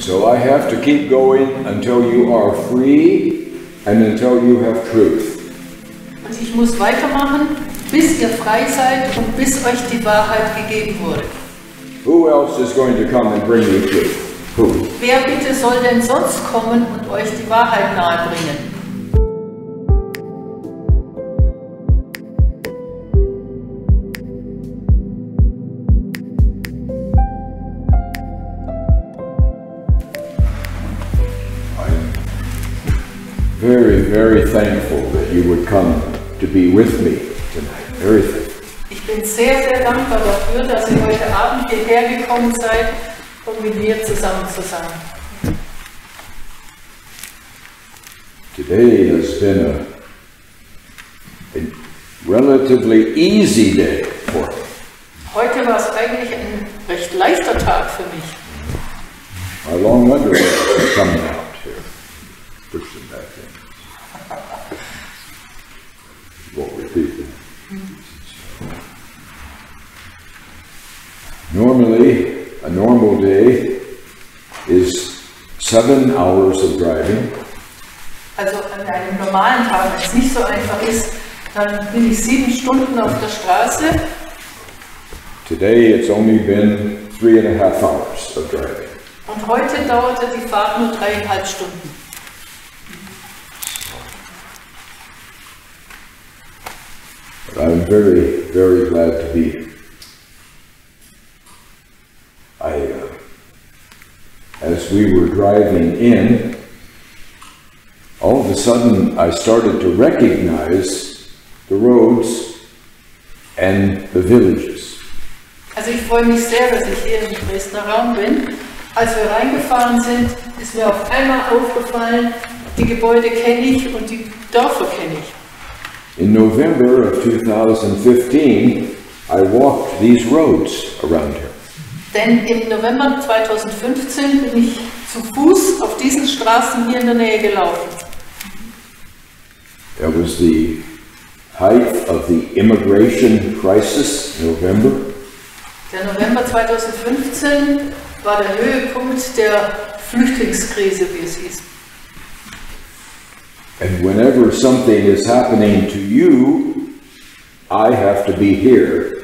So I have to keep going until you are free and until you have truth. Und ich muss weitermachen, bis ihr frei seid und bis euch die Wahrheit gegeben wurde. Who else is going to come and bring you truth? Who? Wer bitte soll denn sonst kommen und euch die Wahrheit nahebringen? Very, very thankful that you would come to be with me tonight. Very thankful. Ich bin sehr, sehr dankbar dafür, dass ihr heute Abend hierher gekommen seid, um mit mir zusammen zu sein. Today has been a relatively easy day for me. Heute war es eigentlich ein recht leichter Tag für mich. My long underwear is coming out here. Push them back in. Won't repeat that. Normally, a normal day is 7 hours of driving. Also an einem normalen Tag, wenn es nicht so einfach ist, dann bin ich 7 Stunden auf der Straße. Today it's only been 3.5 hours of driving. Und heute dauerte die Fahrt nur 3,5 Stunden. But I'm very, very glad to be here. As we were driving in, all of a sudden I started to recognize the roads and the villages. Also ich freue mich sehr, dass ich hier im Dresdner Raum bin. Als wir reingefahren sind, ist mir auf einmal aufgefallen, die Gebäude kenne ich und die Dörfer kenne ich. In November of 2015, I walked these roads around here. Denn im November 2015 bin ich zu Fuß auf diesen Straßen hier in der Nähe gelaufen. That was the height of the immigration crisis, November. Der November 2015 war der Höhepunkt der Flüchtlingskrise, wie es hieß. And whenever something is happening to you, I have to be here.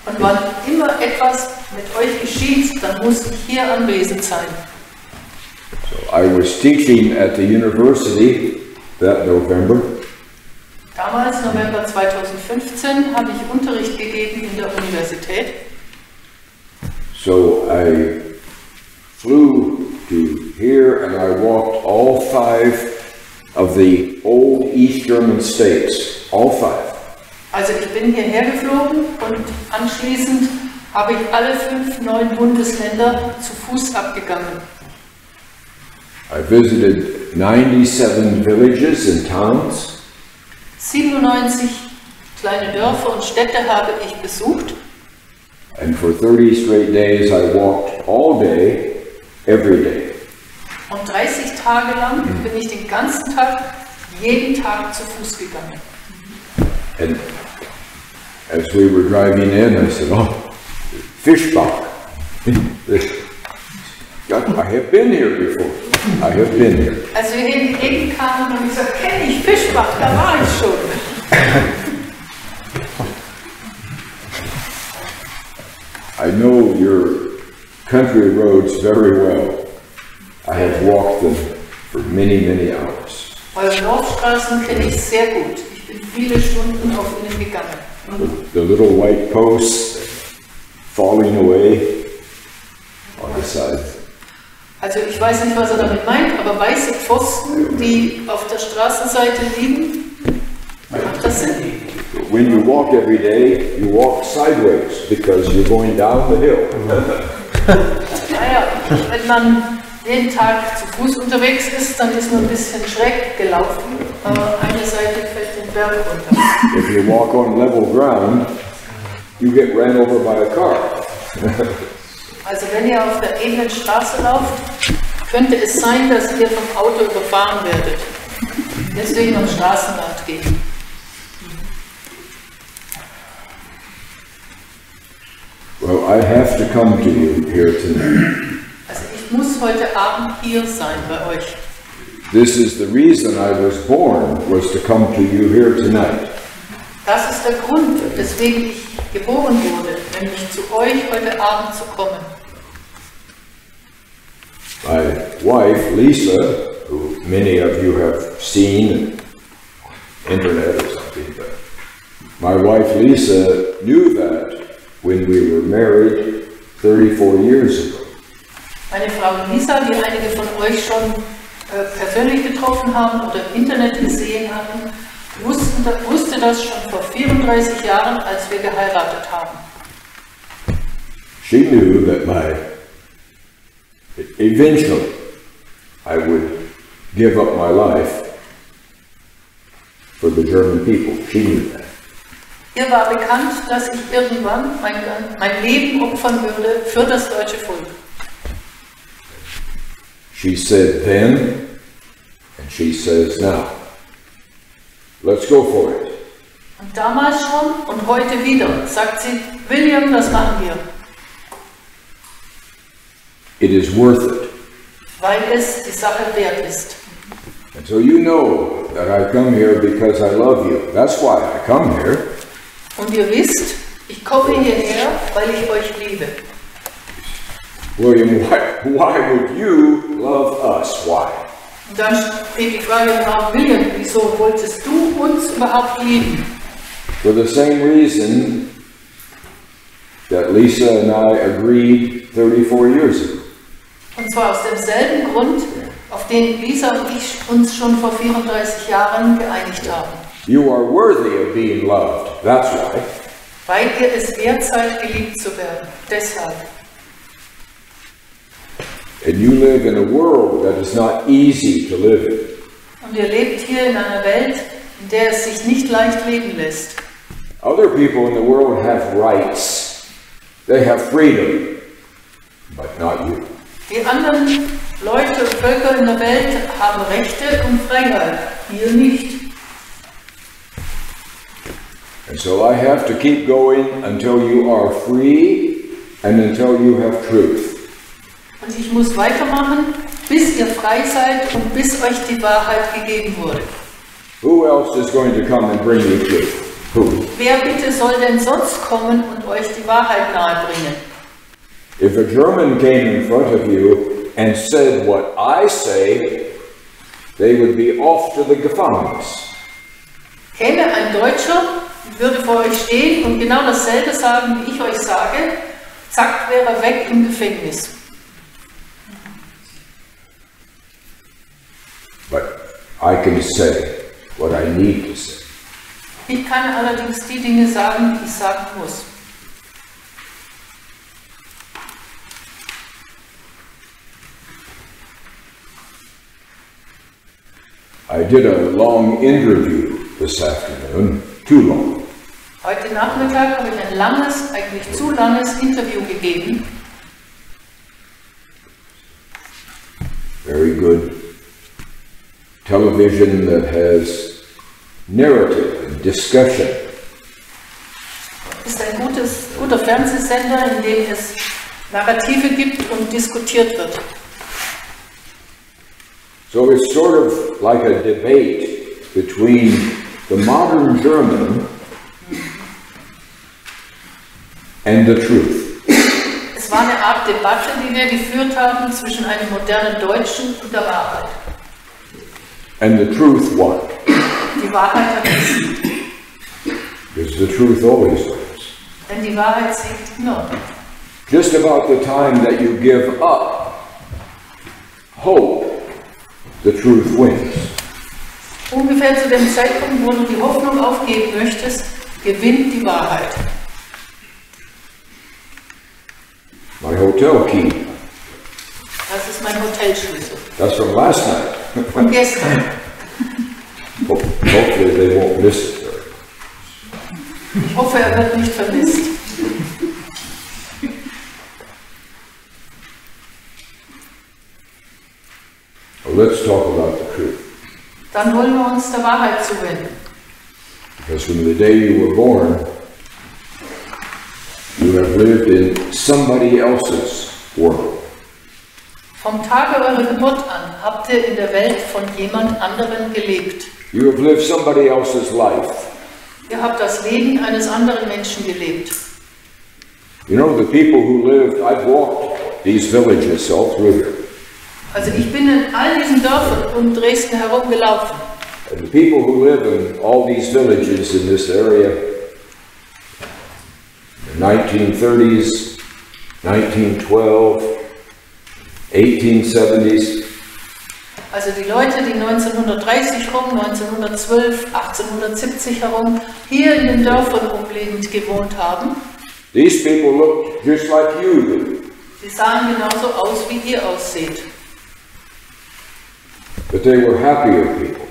Und wann immer etwas mit euch geschieht, dann muss ich hier anwesend sein. So I was teaching at the university that November. Damals, November 2015, habe ich Unterricht gegeben in der Universität. So I flew to here and I walked all 5 of the old East German states, all 5. Also ich bin hierher geflogen und anschließend habe ich alle 5 neuen Bundesländer zu Fuß abgegangen. I visited 97 villages and towns. 97 kleine Dörfer und Städte habe ich besucht. And for 30 straight days I walked all day, every day. Und 30 Tage lang bin ich den ganzen Tag, jeden Tag zu Fuß gegangen. And as we were driving in, I said, "Oh, Fischbach. I have been here before. I have been here." Als wir hier entgegenkamen, habe ich gesagt, kenne ich Fischbach, da war ich schon. I know your country roads very well. I have walked them for many, many hours. Eure Dorfstraßen kenne ich sehr gut. Ich bin viele Stunden auf ihnen gegangen. The little white posts falling away on the side. Also ich weiß nicht, was er damit meint, aber weiße Pfosten, die auf der Straßenseite liegen, macht das Sinn? When you walk every day, you walk sideways because you're going down the hill. Naja, wenn man jeden Tag zu Fuß unterwegs ist, dann ist man ein bisschen schräg gelaufen. Eine Seite fällt den Berg runter. If you walk on level ground, you get ran over by a car. Also wenn ihr auf der ebenen Straße lauft, könnte es sein, dass ihr vom Auto überfahren werdet. Deswegen am Straßenrand gehen. Well, I have to come to you here tonight. Also ich muss muss heute Abend hier sein bei euch. This is the reason I was born, was to come to you here tonight. Das ist der Grund, weswegen ich geboren wurde, nämlich zu euch heute Abend zu kommen. My wife, Lisa, who many of you have seen on internet or something, but my wife Lisa knew that when we were married 34 years ago. Meine Frau Lisa, die einige von euch schon persönlich getroffen haben oder im Internet gesehen hatten, wusste das schon vor 34 Jahren, als wir geheiratet haben. She knew that eventually I would give up my life for the German people. She knew that. Ihr war bekannt, dass ich irgendwann mein Leben opfern würde für das deutsche Volk. She said then, and she says now. Let's go for it. Und damals schon und heute wieder sagt sie, William, das machen wir. It is worth it. Weil es die Sache wert ist. And so you know that I come here because I love you. That's why I come here. Und ihr wisst, ich komme hierher, weil ich euch liebe. William, why would you love us? Why? Und dann steht die Frage im Raum, William, wieso wolltest du uns überhaupt lieben? For the same reason that Lisa and I agreed 34 years ago. Und zwar aus demselben Grund, auf den Lisa und ich uns schon vor 34 Jahren geeinigt haben. You are worthy of being loved. That's why. Weil ihr es wert seid, geliebt zu werden. Deshalb. And you live in a world that is not easy to live in. Und ihr lebt hier in einer Welt, in der es sich nicht leicht leben lässt. Other people in the world have rights. They have freedom, but not you. Die anderen Leute und Völker in der Welt haben Rechte und Freiheit. Ihr nicht. And so I have to keep going until you are free and until you have truth. Und ich muss weitermachen, bis ihr frei seid und bis euch die Wahrheit gegeben wurde. Who else is going to come and bring you truth? Who? Wer bitte soll denn sonst kommen und euch die Wahrheit nahebringen? If a German came in front of you and said what I say, they would be off to the Gefängnis. Käme ein Deutscher, würde vor euch stehen und genau dasselbe sagen, wie ich euch sage, zack, wäre er weg im Gefängnis. But I can say what I need to say. Ich kann allerdings die Dinge sagen, die ich sagen muss. I did a long interview this afternoon, too long. Heute Nachmittag habe ich ein langes, eigentlich zu langes Interview gegeben. Very good television that has narrative and discussion. Es ist ein guter Fernsehsender, in dem es Narrative gibt und diskutiert wird. So it's sort of like a debate between the modern German and the truth. Es war eine Art Debatte, die wir geführt haben zwischen einem modernen Deutschen und der Wahrheit. And the truth won. Die Wahrheit hat gesiegt. Because the truth always wins. Denn die Wahrheit siegt immer. Just about the time that you give up hope, the truth wins. Ungefähr zu dem Zeitpunkt, wo du die Hoffnung aufgeben möchtest, gewinnt die Wahrheit. My hotel key. Das ist mein Hotelschlüssel. That's from last night. Von gestern. Hopefully they won't miss it. Ich hoffe, er wird nicht vermisst. Well, let's talk about the truth. Dann wollen wir uns der Wahrheit zuwenden. Because from the day you were born, you have lived in somebody else's world. Vom Tage eurer Geburt an habt ihr in der Welt von jemand anderem gelebt. You have lived somebody else's life. Ihr habt das Leben eines anderen Menschen gelebt. You know, the people who lived, I've walked these villages all through here. Also ich bin in all diesen Dörfern um Dresden herumgelaufen. And the people who live in all these villages in this area, the 1930s, 1912, 1870s. Also die Leute, die 1930 rum, 1912, 1870 herum hier in den Dörfern umliegend gewohnt haben. These people looked just like you do. Sie sahen genauso aus, wie ihr ausseht. But they were happier people.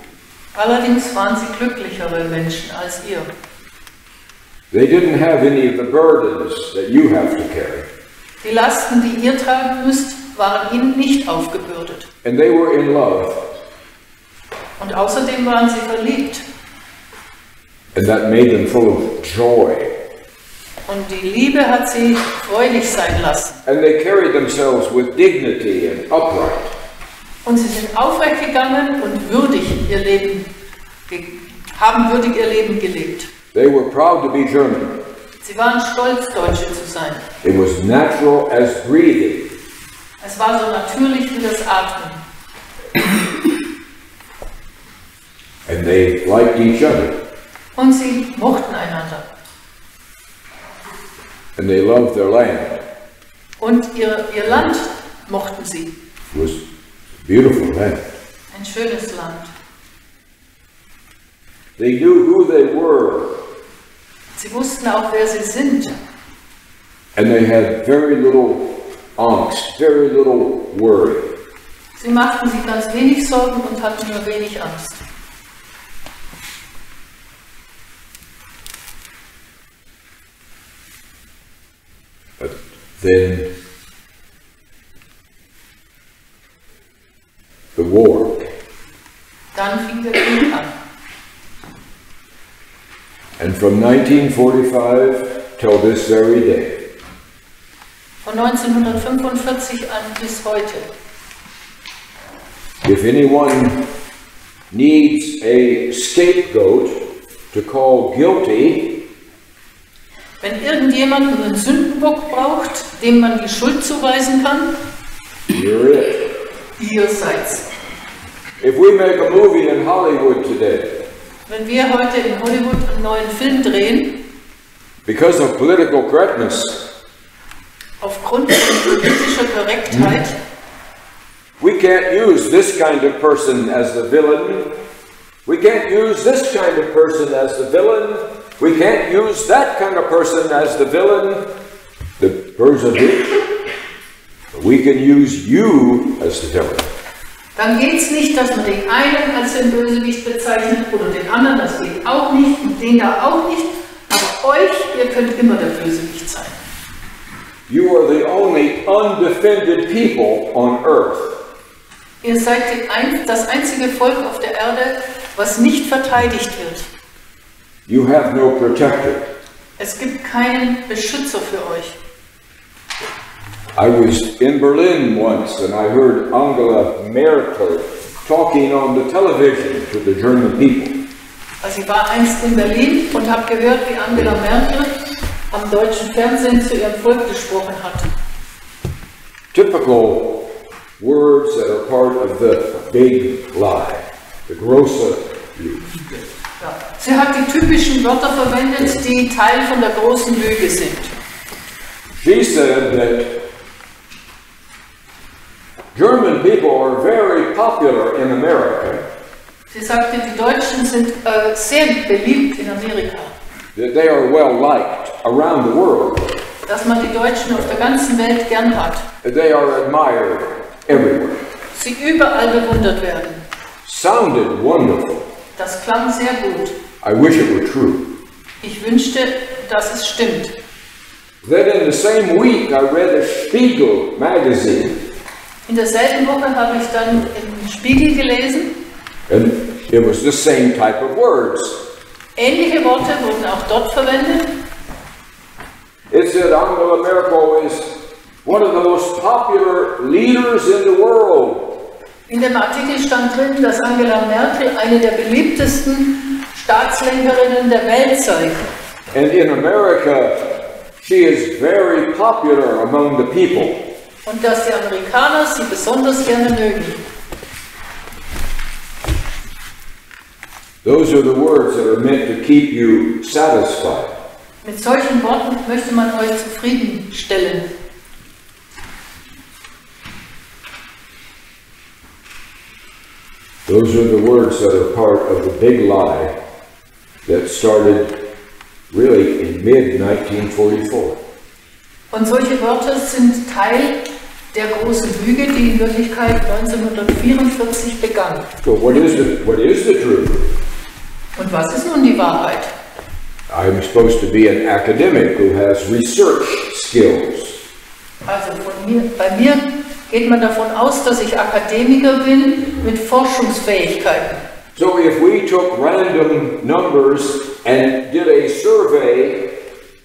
Allerdings waren sie glücklichere Menschen als ihr. They didn't have any of the burdens that you have to carry. Die Lasten, die ihr tragen müsst, waren ihnen nicht aufgebürdet. And they were in love. Und außerdem waren sie verliebt. And that made them full of joy. Und die Liebe hat sie freudig sein lassen. And they carried themselves with dignity and upright. Und sie sind aufrecht gegangen und würdig haben würdig ihr Leben gelebt. They were proud to be German. Sie waren stolz, Deutsche zu sein. It was natural as breathing. Es war so natürlich wie das Atmen. And they liked each other. Und sie mochten einander. And they loved their land. Und ihr Land mochten sie. It was a beautiful land. Ein schönes Land. They knew who they were. Sie wussten auch, wer sie sind. And they had very little angst, very little worry. Sie machten sich ganz wenig Sorgen und hatten nur wenig Angst. But then the war. Dann fing der Krieg an. And from 1945 till this very day. Von 1945 an bis heute. If anyone needs a scapegoat to call guilty, wenn irgendjemand einen Sündenbock braucht, dem man die Schuld zuweisen kann, you're it. ihr seid's. If we make a movie in Hollywood today, wenn wir heute in Hollywood einen neuen Film drehen, because of political correctness, aufgrund von politischer Korrektheit, we can't use this kind of person as the villain. We can't use this kind of person as the villain. We can't use that kind of person as the villain. The person we can use you as the villain. Dann geht es nicht, dass man den einen als den Bösewicht bezeichnet oder den anderen, das geht auch nicht und den da auch nicht. Aber euch, ihr könnt immer der Bösewicht sein. You are the only undefended people on earth. Ihr seid das einzige Volk auf der Erde, was nicht verteidigt wird. You have no protector. Es gibt keinen Beschützer für euch. I was in Berlin once and I heard Angela Merkel talking on the television to the German people. Also ich war einst in Berlin und habe gehört, wie Angela Merkel am deutschen Fernsehen zu ihrem Volk gesprochen hat. Typical words that are part of the big lie, the große Lüge. Ja. Sie hat die typischen Wörter verwendet, die Teil von der großen Lüge sind. She said that German people are very popular in America. Sie sagte, die Deutschen sind sehr beliebt in Amerika. That they are well liked around the world. Dass man die Deutschen auf der ganzen Welt gern hat. They are admired everywhere. Sie überall bewundert werden. Sounded wonderful. Das klang sehr gut. I wish it were true. Ich wünschte, dass es stimmt. Then in the same week I read a Spiegel magazine. In derselben Woche habe ich dann im Spiegel gelesen. And it was the same type of words. Ähnliche Worte wurden auch dort verwendet. It said Angela Merkel is one of the most popular leaders in the world. In dem Artikel stand drin, dass Angela Merkel eine der beliebtesten Staatslenkerinnen der Welt sei. And in America, she is very popular among the people. Und dass die Amerikaner sie besonders gerne mögen. Those are the words that are meant to keep you satisfied. Mit solchen Worten möchte man euch zufriedenstellen. Those are the words that are part of the big lie that started really in mid-1944. Und solche Worte sind Teil der großen Lüge, die in Wirklichkeit 1944 begann. So what is the truth? Und was ist nun die Wahrheit? I'm supposed to be an academic who has research skills. Also bei mir geht man davon aus, dass ich Akademiker bin mit Forschungsfähigkeiten. So if we took random numbers and did a survey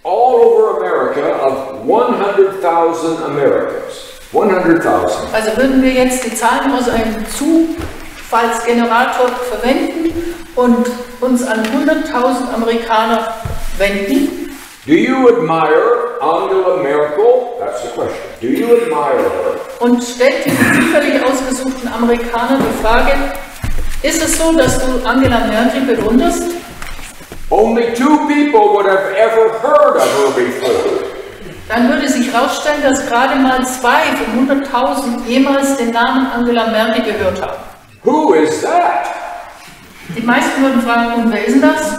all over America of 100,000 Americans, 100,000. Also würden wir jetzt die Zahlen aus einem Zufallsgenerator verwenden und uns an 100.000 Amerikaner wenden. Do you admire Angela Merkel? That's the question. Do you admire her? Und stellt die zufällig ausgesuchten Amerikaner die Frage, ist es so, dass du Angela Merkel bewunderst? Only 2 people would have ever heard of her before. Dann würde sich herausstellen, dass gerade mal 2 von 100.000 jemals den Namen Angela Merkel gehört haben. Who is that? Die meisten würden fragen, und wer ist denn das?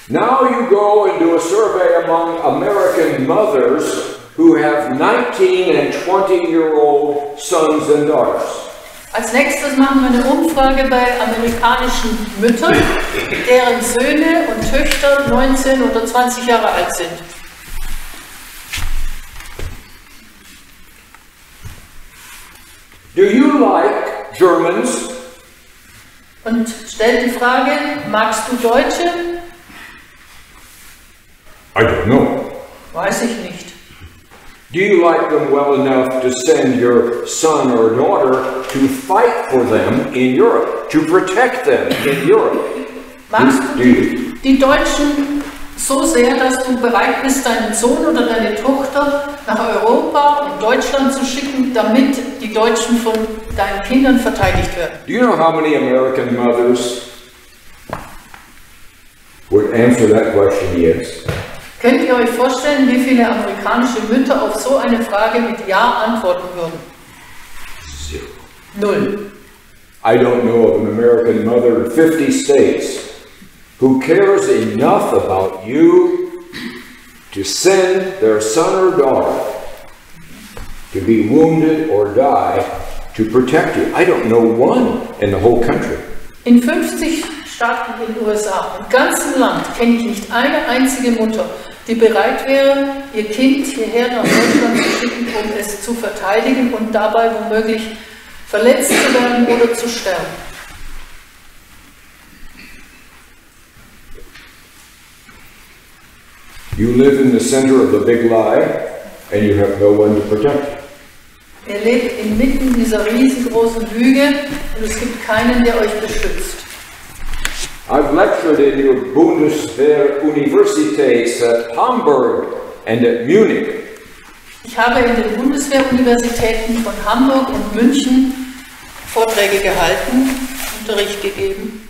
Now you go and do a survey among American mothers who have 19 and 20-year-old sons and daughters. Als nächstes machen wir eine Umfrage bei amerikanischen Müttern, deren Söhne und Töchter 19 oder 20 Jahre alt sind. Do you like Germans? Und stellt die Frage, magst du Deutsche? I don't know. Weiß ich nicht. Do you like them well enough to send your son or daughter to fight for them in Europe, to protect them in Europe? Magst du die Deutschen so sehr, dass du bereit bist, deinen Sohn oder deine Tochter nach Europa und Deutschland zu schicken, damit die Deutschen von deinen Kindern verteidigt werden? Do you know how many American mothers would answer that question yes? Könnt ihr euch vorstellen, wie viele amerikanische Mütter auf so eine Frage mit Ja antworten würden? 0. 0. I don't know of an American mother in 50 states who cares enough about you to send their son or daughter to be wounded or die to protect you. I don't know one in the whole country. In 50 Staaten in den USA, im ganzen Land, kenne ich nicht eine einzige Mutter, die bereit wäre, ihr Kind hierher nach Deutschland zu schicken, um es zu verteidigen und dabei womöglich verletzt zu werden oder zu sterben. You live in the center of the big lie and you have no one to protect you. Ihr lebt inmitten dieser riesengroßen Lüge und es gibt keinen, der euch beschützt. I've lectured in your Bundeswehr-Universitäts at Hamburg and at Munich. Ich habe in den Bundeswehruniversitäten von Hamburg und München Vorträge gehalten, Unterricht gegeben.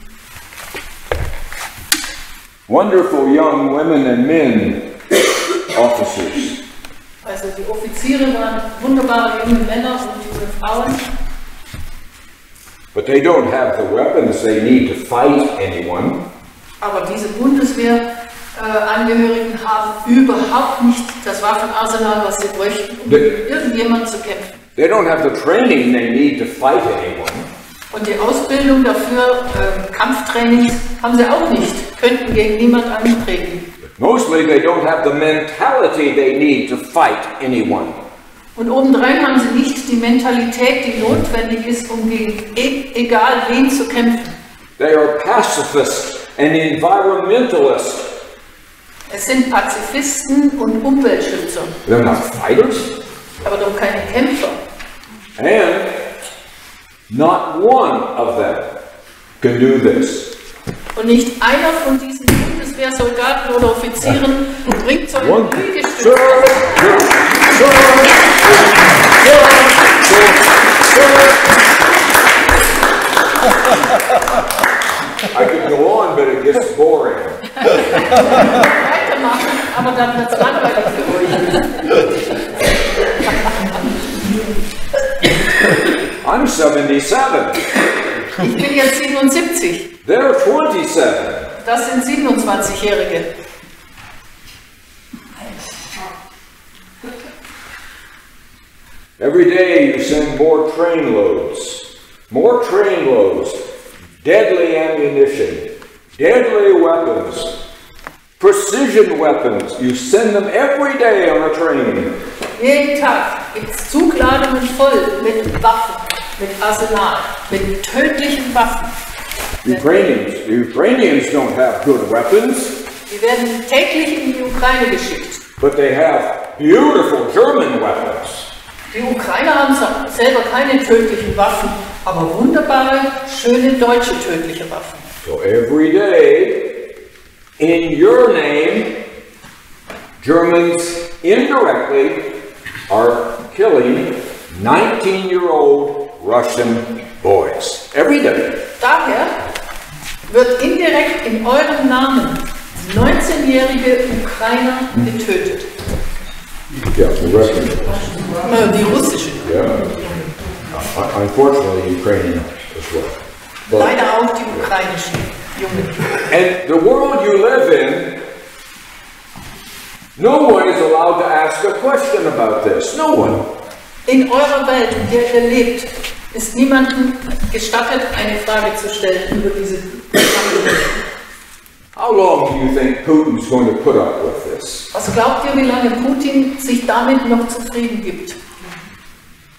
Wonderful young women and men, officers. Also die Offiziere waren wunderbare junge Männer und junge Frauen. But they don't have the weapons they need to fight anyone. Aber diese Bundeswehr-Angehörigen haben überhaupt nicht das Waffenarsenal, was sie bräuchten, um gegen irgendjemanden zu kämpfen. They don't have the training they need to fight anyone. Und die Ausbildung dafür, Kampftraining, haben sie auch nicht, könnten gegen niemanden antreten. Mostly they don't have the mentality they need to fight anyone. Und obendrein haben sie nicht die Mentalität, die notwendig ist, um gegen egal wen zu kämpfen. They are pacifists and environmentalists. Es sind Pazifisten und Umweltschützer. They're not fighters. aber doch keine Kämpfer. And not one of them can do this. Und nicht einer von diesen Bundeswehrsoldaten oder Offizieren bringt so ein Liegestütz. I could go on, but it gets boring. Weitermachen, aber dann wird es langweilig für euch. I'm 77. Ich bin jetzt 77. They're 27. Das sind 27-Jährige. Every day you send more train loads, deadly ammunition, deadly weapons, precision weapons. You send them every day on a train. Jeden Tag gibt es Zugladungen voll mit Waffen, mit Arsenal, mit tödlichen Waffen. The Ukrainians don't have good weapons, Die werden täglich in die Ukraine geschickt. but they have beautiful German weapons. Die Ukrainer haben selber keine tödlichen Waffen, aber wunderbare, schöne deutsche tödliche Waffen. So every day, in your name, Germans indirectly are killing 19-year-old Russian boys. Every day. Daher wird indirekt in eurem Namen 19-jährige Ukrainer getötet. Yeah, the Russian. Die russischen. Yeah. Unfortunately, Ukrainian as well. But, Leider auch die ukrainischen Jungen. and the world you live in, no one is allowed to ask a question about this. No one. In eurer Welt, in der ihr lebt, ist niemandem gestattet, eine Frage zu stellen über diese Sache. How long do you think Putin's going to put up with this? Was glaubt ihr, wie lange Putin sich damit noch zufrieden gibt?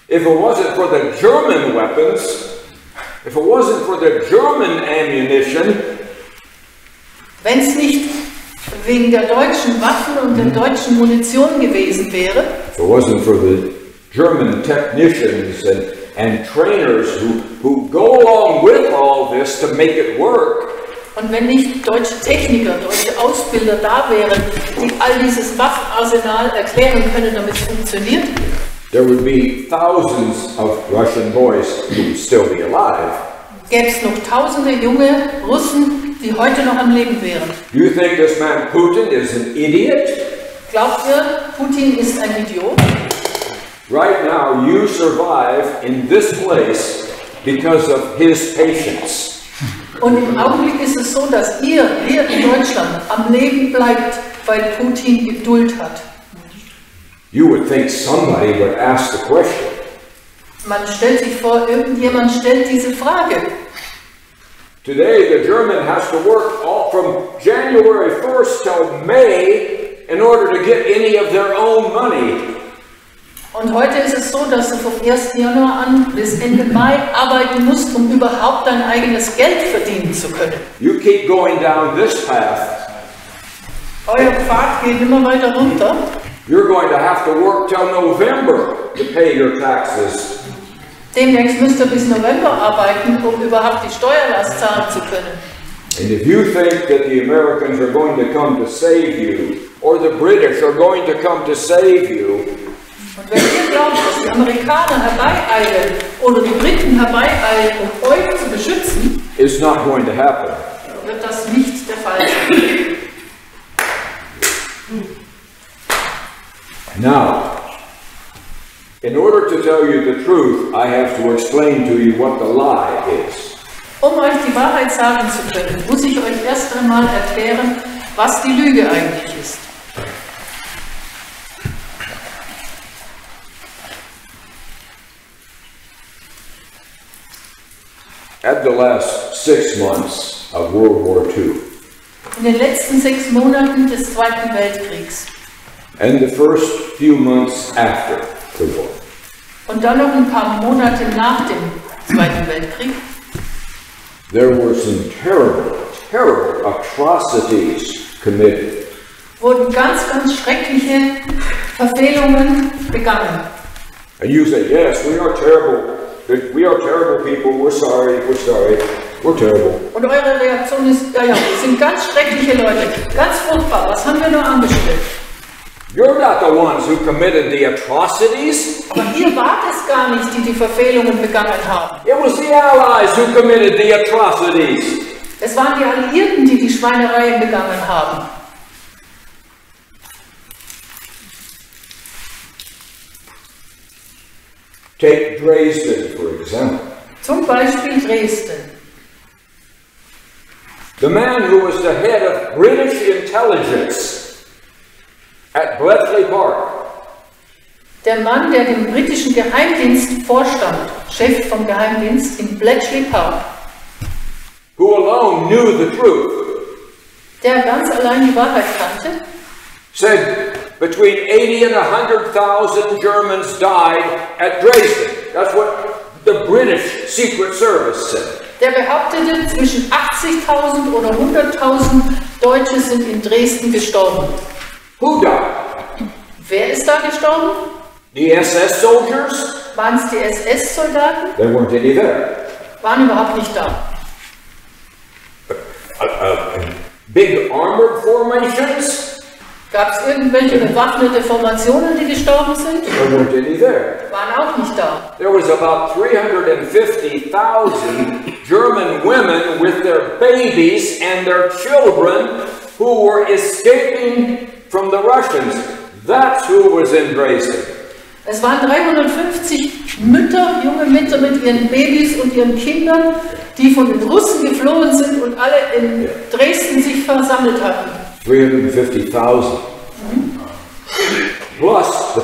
If it wasn't for the German weapons, if it wasn't for the German ammunition, Wenn es nicht wegen der deutschen Waffen und der deutschen Munition gewesen wäre, if it wasn't for the German technicians and trainers who go along with all this to make it work, und wenn nicht deutsche Techniker, deutsche Ausbilder da wären, die all dieses Waffenarsenal erklären können, damit es funktioniert, there would be thousands of Russian boys who would still be alive. gäbe es noch tausende junge Russen, die heute noch am Leben wären. Do you think this man Putin is an idiot? Glaubt ihr, Putin ist ein Idiot? Right now, you survive in this place because of his patience. Und im Augenblick ist es so, dass ihr hier in Deutschland am Leben bleibt, weil Putin Geduld hat. You would think somebody would ask the question. Man stellt sich vor, irgendjemand stellt diese Frage. Today, the German has to work all from January 1st till May in order to get any of their own money. Und heute ist es so, dass du vom 1. Januar an bis Ende Mai arbeiten musst, um überhaupt dein eigenes Geld verdienen zu können. You keep going down this path, Euer Pfad geht immer weiter runter. you're going to have to work till November to pay your taxes. Demnächst müsst ihr bis November arbeiten, um überhaupt die Steuerlast zahlen zu können. And if you think that the Americans are going to come to save you, or the British are going to come to save you, Und wenn ihr glaubt, dass die Amerikaner herbeieilen oder die Briten herbeieilen, um euch zu beschützen, it's not going to happen. wird das nicht der Fall sein. Now, in order to tell you the truth, I have to explain to you what the lie is. Um euch die Wahrheit sagen zu können, muss ich euch erst einmal erklären, was die Lüge eigentlich ist. At the last 6 months of World War II, In den letzten 6 Monaten des Zweiten Weltkriegs and the first few months after the war, und dann noch ein paar Monate nach dem Zweiten Weltkrieg there were some terrible, terrible atrocities committed. wurden ganz, ganz schreckliche Verfehlungen begangen. And you say, yes, we are terrible. We are terrible people. We're sorry. We're sorry. We're terrible. Und eure Reaktion ist, ja, wir sind ganz schreckliche Leute. Ganz furchtbar. Was haben wir nur angestellt? You're not the ones who committed the atrocities. Aber ihr wart es gar nicht, die die Verfehlungen begangen haben. It was the Allies who committed the atrocities. Es waren die Alliierten, die die Schweinereien begangen haben. Take Dresden, for example. Zum Beispiel Dresden. The man who was the head of British intelligence at Bletchley Park. Der Mann, der dem britischen Geheimdienst vorstand, Chef vom Geheimdienst in Bletchley Park. Who alone knew the truth. Der ganz allein die Wahrheit kannte. Said between 80 and 100,000 Germans died at Dresden. That's what the British Secret Service said. Der behauptete, zwischen 80.000 oder 100.000 Deutsche sind in Dresden gestorben. Who died? Wer ist da gestorben? The SS soldiers? Waren es die SS-Soldaten? There weren't any there. Waren überhaupt nicht da. Big armored formations? Gab es irgendwelche bewaffnete Formationen, die gestorben sind? There weren't any there. Waren auch nicht da. There was about 350,000 German women with their babies and their children who were escaping from the Russians. That's who was in Dresden. Es waren 350 Mütter, junge Mütter mit ihren Babys und ihren Kindern, die von den Russen geflohen sind und alle in Dresden sich versammelt hatten. 350,000. Plus the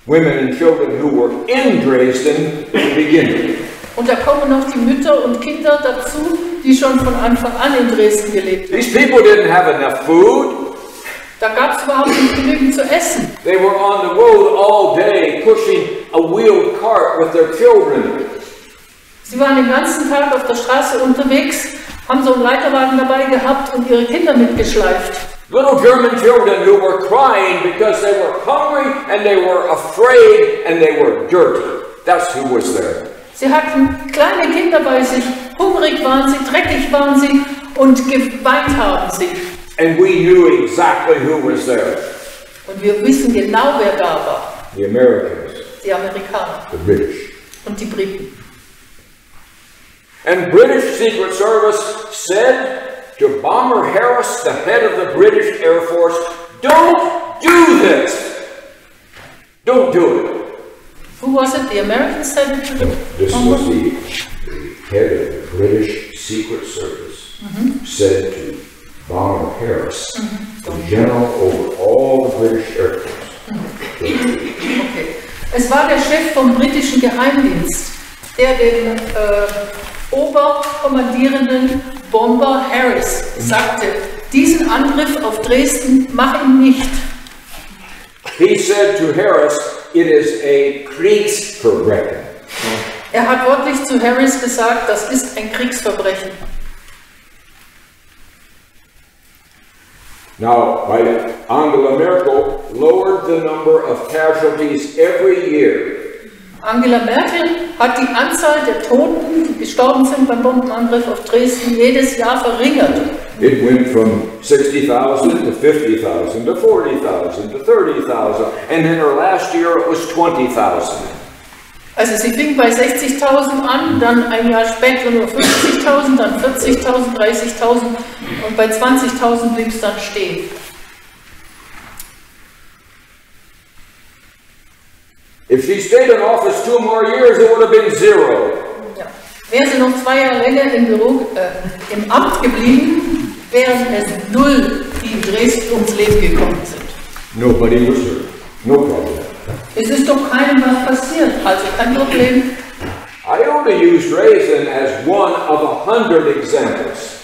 women and children who were in Dresden to begin with. Und da kommen noch die Mütter und Kinder dazu, die schon von Anfang an in Dresden gelebt haben. These people didn't have enough food. Da gab es überhaupt nicht genügend zu essen. They were on the road all day pushing a wheeled cart with their children. Sie waren den ganzen Tag auf der Straße unterwegs, haben so einen Leiterwagen dabei gehabt und ihre Kinder mitgeschleift. Little German children who were crying because they were hungry and they were afraid and they were dirty. That's who was there. Sie hatten kleine Kinder bei sich, hungrig waren sie, dreckig waren sie und geweint haben sie. And we knew exactly who was there. Und wir wissen genau, wer da war. The Americans. Die Amerikaner. The British. Und die Briten. And British Secret Service said to Bomber Harris, the head of the British Air Force, don't do this. Don't do it. Who was it? The Americans said it to them? This was the head of the British Secret Service said to Bomber Harris, the general over all the British Air Force. Okay. Es war der Chef vom britischen Geheimdienst, der dem Oberkommandierenden Bomber Harris sagte, diesen Angriff auf Dresden mach ihn nicht. He said to Harris, it is a Kriegsverbrechen. Er hat wörtlich zu Harris gesagt, das ist ein Kriegsverbrechen. Now, Angela Merkel lowered the number of casualties every year. Angela Merkel hat die Anzahl der Toten, die gestorben sind beim Bombenangriff auf Dresden, jedes Jahr verringert. It went from 60,000 to 50,000 to 40,000 to 30,000, and in her last year it was 20,000. Also sie fing bei 60.000 an, dann ein Jahr später nur 50.000, dann 40.000, 30.000 und bei 20.000 blieb es dann stehen. If she stayed in office 2 more years, it would have been 0. Ja. Wäre sie noch 2 Jahre länger im Amt geblieben, wären es 0, die in Dresden ums Leben gekommen sind. Nobody was hurt. No problem. Es ist doch keinem was passiert, also kein Problem. I only use Dresden as one of 100 examples.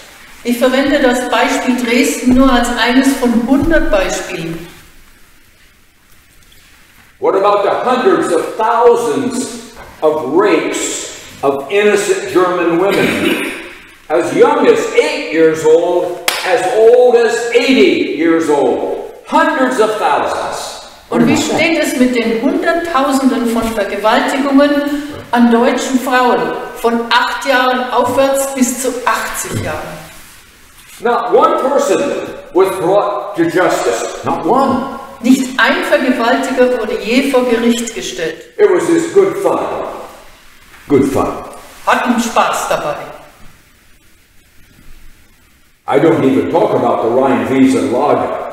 Ich verwende das Beispiel Dresden nur als eines von 100 Beispielen. What about the hundreds of thousands of rapes of innocent German women? As young as 8 years old as 80 years old. Hundreds of thousands. Und wie steht es mit den Hunderttausenden von Vergewaltigungen an deutschen Frauen von 8 Jahren aufwärts bis zu 80 Jahren? Not one person was brought to justice. Not one. Nicht ein Vergewaltiger wurde je vor Gericht gestellt. It was just good fun. Good fun. Hatten Spaß dabei. I don't even talk about the Rheinwiesenlager,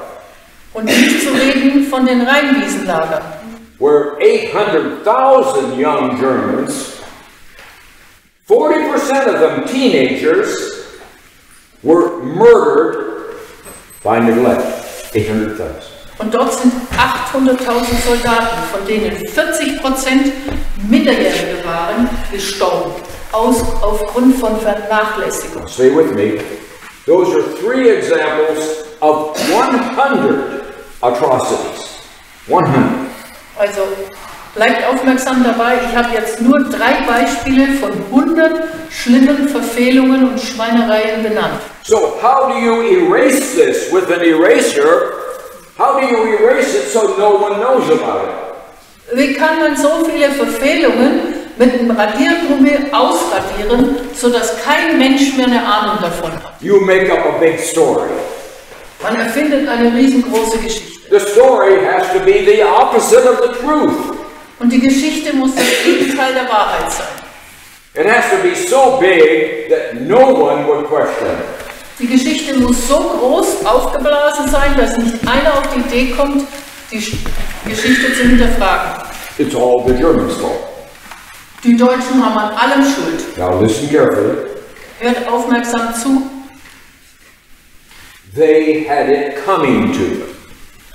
Und nicht zu reden von den Rheinwiesenlagern, where 800,000 young Germans, 40% of them teenagers, were murdered by neglect. 800,000. Und dort sind 800.000 Soldaten, von denen 40% Minderjährige waren, gestorben, aufgrund von Vernachlässigung. Stay with me. Those are 3 examples of 100 atrocities. 100. Also bleibt aufmerksam dabei, ich habe jetzt nur 3 Beispiele von 100 schlimmen Verfehlungen und Schweinereien benannt. So how do you erase this with an eraser? How do you erase it so no one knows about it? Wie kann man so viele Verfehlungen mit einem Radiergummi ausradieren, sodass kein Mensch mehr eine Ahnung davon hat? You make up a big story. Man erfindet eine riesengroße Geschichte. The story has to be the opposite of the truth. Und die Geschichte muss das Gegenteil der Wahrheit sein. It has to be so big that no one would question it. Die Geschichte muss so groß aufgeblasen sein, dass nicht einer auf die Idee kommt, die Geschichte zu hinterfragen. It's all the Germans' fault. Die Deutschen haben an allem Schuld. Now listen carefully. Hört aufmerksam zu. They had it coming to them.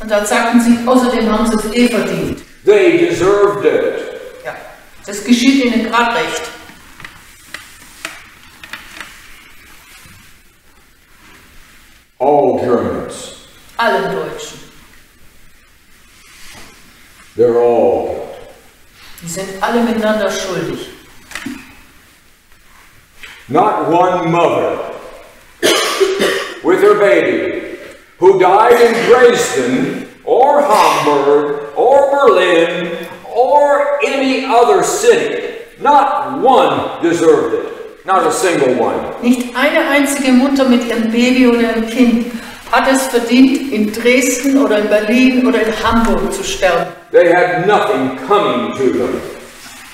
Und dann sagten sie, außerdem haben sie es verdient. They deserved it. Ja, das geschieht ihnen gerade recht. All Germans. Allen Deutschen. They're all. Die sind alle miteinander schuldig. Not one mother with her baby who died in Dresden or Hamburg or Berlin or any other city. Not one deserved it. Not a single one. Nicht eine einzige Mutter mit ihrem Baby oder ihrem Kind hat es verdient, in Dresden oder in Berlin oder in Hamburg zu sterben. They had nothing coming to them.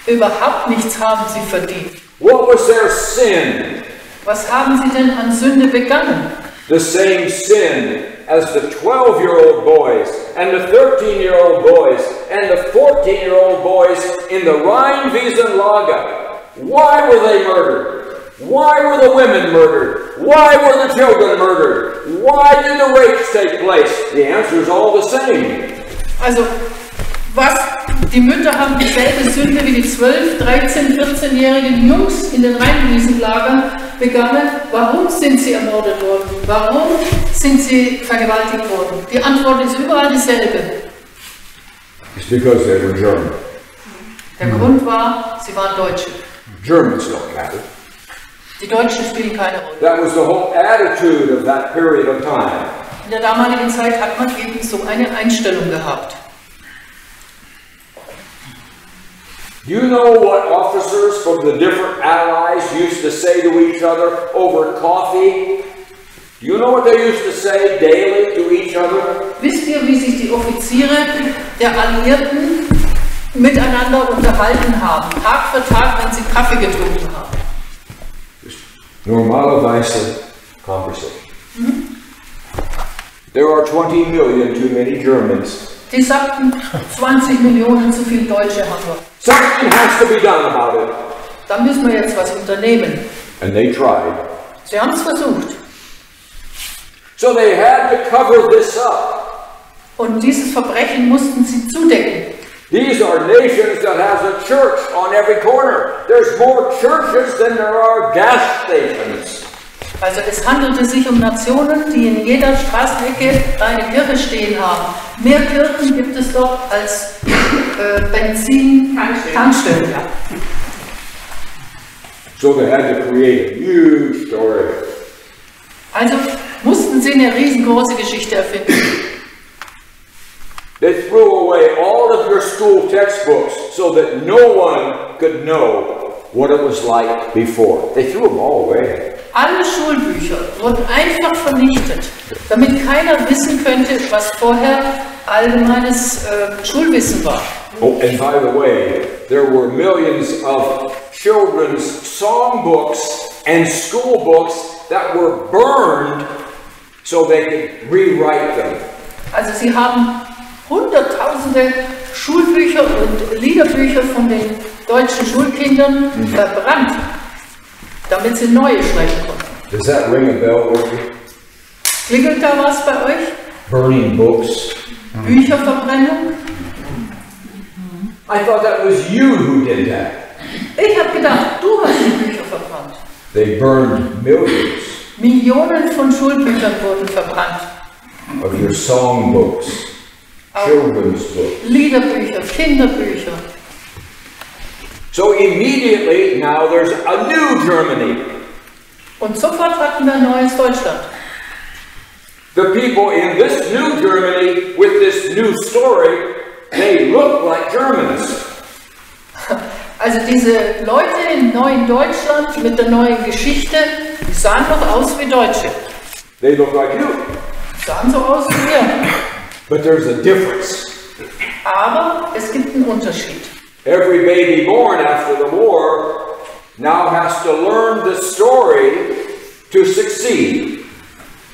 Überhaupt nichts haben sie verdient. What was their sin? Was haben sie denn an Sünde begangen? The same sin as the 12-year-old boys and the 13-year-old boys and the 14-year-old boys in the Rheinwiesenlager. Why were they murdered? Why were the women murdered? Why were the children murdered? Why did the rapes take place? The answer is all the same. Also, die Mütter haben dieselbe Sünde wie die 12-, 13-, 14-jährigen Jungs in den Rheinwiesenlagern begangen. Warum sind sie ermordet worden? Warum sind sie vergewaltigt worden? Die Antwort ist überall dieselbe. It's because they were German. Der Grund war, sie waren Deutsche. Germans don't matter. Die Deutschen spielen keine Rolle. That was the whole attitude of that period of time. In der damaligen Zeit hat man eben so eine Einstellung gehabt. Do you know what officers from the different allies used to say to each other over coffee? Do you know what they used to say daily to each other? Wisst ihr, wie sich die Offiziere der Alliierten miteinander unterhalten haben, Tag für Tag, wenn sie Kaffee getrunken haben? Normalerweise conversation. There are 20 million too many Germans. Die sagten, 20 Millionen zu viele Deutsche haben wir. Something has to be done about it. Da müssen wir jetzt was unternehmen. And they tried. Sie haben es versucht. So they had to cover this up. Und dieses Verbrechen mussten sie zudecken. These are nations that has a church on every corner. There's more churches than there are gas stations. Also es handelte sich um Nationen, die in jeder Straßenecke eine Kirche stehen haben. Mehr Kirchen gibt es dort als Benzin-Tankstellen. Ja. So they had to create a huge story. Also mussten sie eine riesengroße Geschichte erfinden. They threw away all of your school textbooks so that no one could know what it was like before. They threw them all away. Alle Schulbücher wurden einfach vernichtet, damit keiner wissen könnte, was vorher allgemeines Schulwissen war. Oh, and by the way, there were millions of children's songbooks and school books that were burned so they could rewrite them. Also sie haben hunderttausende Schulbücher und Liederbücher von den deutschen Schulkindern verbrannt, damit sie neue schreiben konnten. Does that ring a bell with you? Klingelt da was bei euch? Burning books. Bücherverbrennung? I thought that was you who did that. Ich habe gedacht, du hast die Bücher verbrannt. They burned millions Millionen von Schulbüchern wurden verbrannt. of your songbooks, children's books. Liederbücher, Kinderbücher. So immediately now there's a new Germany. Und sofort hatten wir ein neues Deutschland. The people in this new Germany with this new story, they look like Germans. Also diese Leute im neuen Deutschland mit der neuen Geschichte, die sahen doch aus wie Deutsche. They look like you. Die sahen so aus wie wir. But there's a difference. Aber es gibt einen Unterschied. Every baby born after the war now has to learn the story to succeed.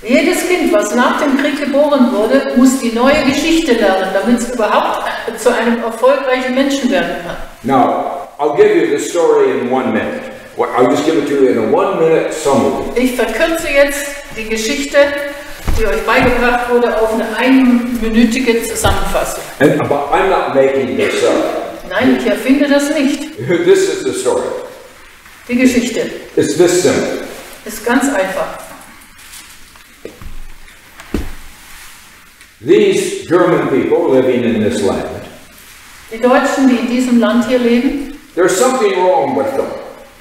Jedes Kind, was nach dem Krieg geboren wurde, muss die neue Geschichte lernen, damit es überhaupt zu einem erfolgreichen Menschen werden kann. Now, I'll give you the story in 1 minute. Well, I'll just give it to you in a 1-minute summary. Ich verkürze jetzt die Geschichte, die euch beigebracht wurde, auf eine einminütige Zusammenfassung. But I'm not making this up. Nein, ich erfinde das nicht. This is the story. Die Geschichte It's this simple. ist ganz einfach. These German people living in this land, Die Deutschen, die in diesem Land hier leben, there's something wrong with them.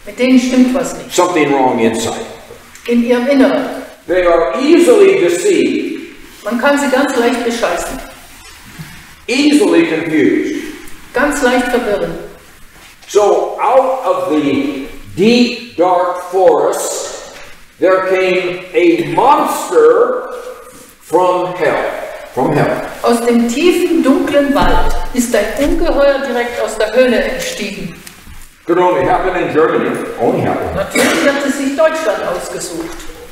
mit denen stimmt was nicht. Something wrong inside. In ihrem Inneren. They are easily deceived, Man kann sie ganz leicht bescheißen, easily confused. ganz leicht verwirren. So out of the deep, dark forest, there came a monster from hell. From hell. Aus dem tiefen, dunklen Wald ist ein Ungeheuer direkt aus der Hölle entstiegen. Could only happen in Germany. Only happen. Natürlich hat es sich Deutschland ausgesucht.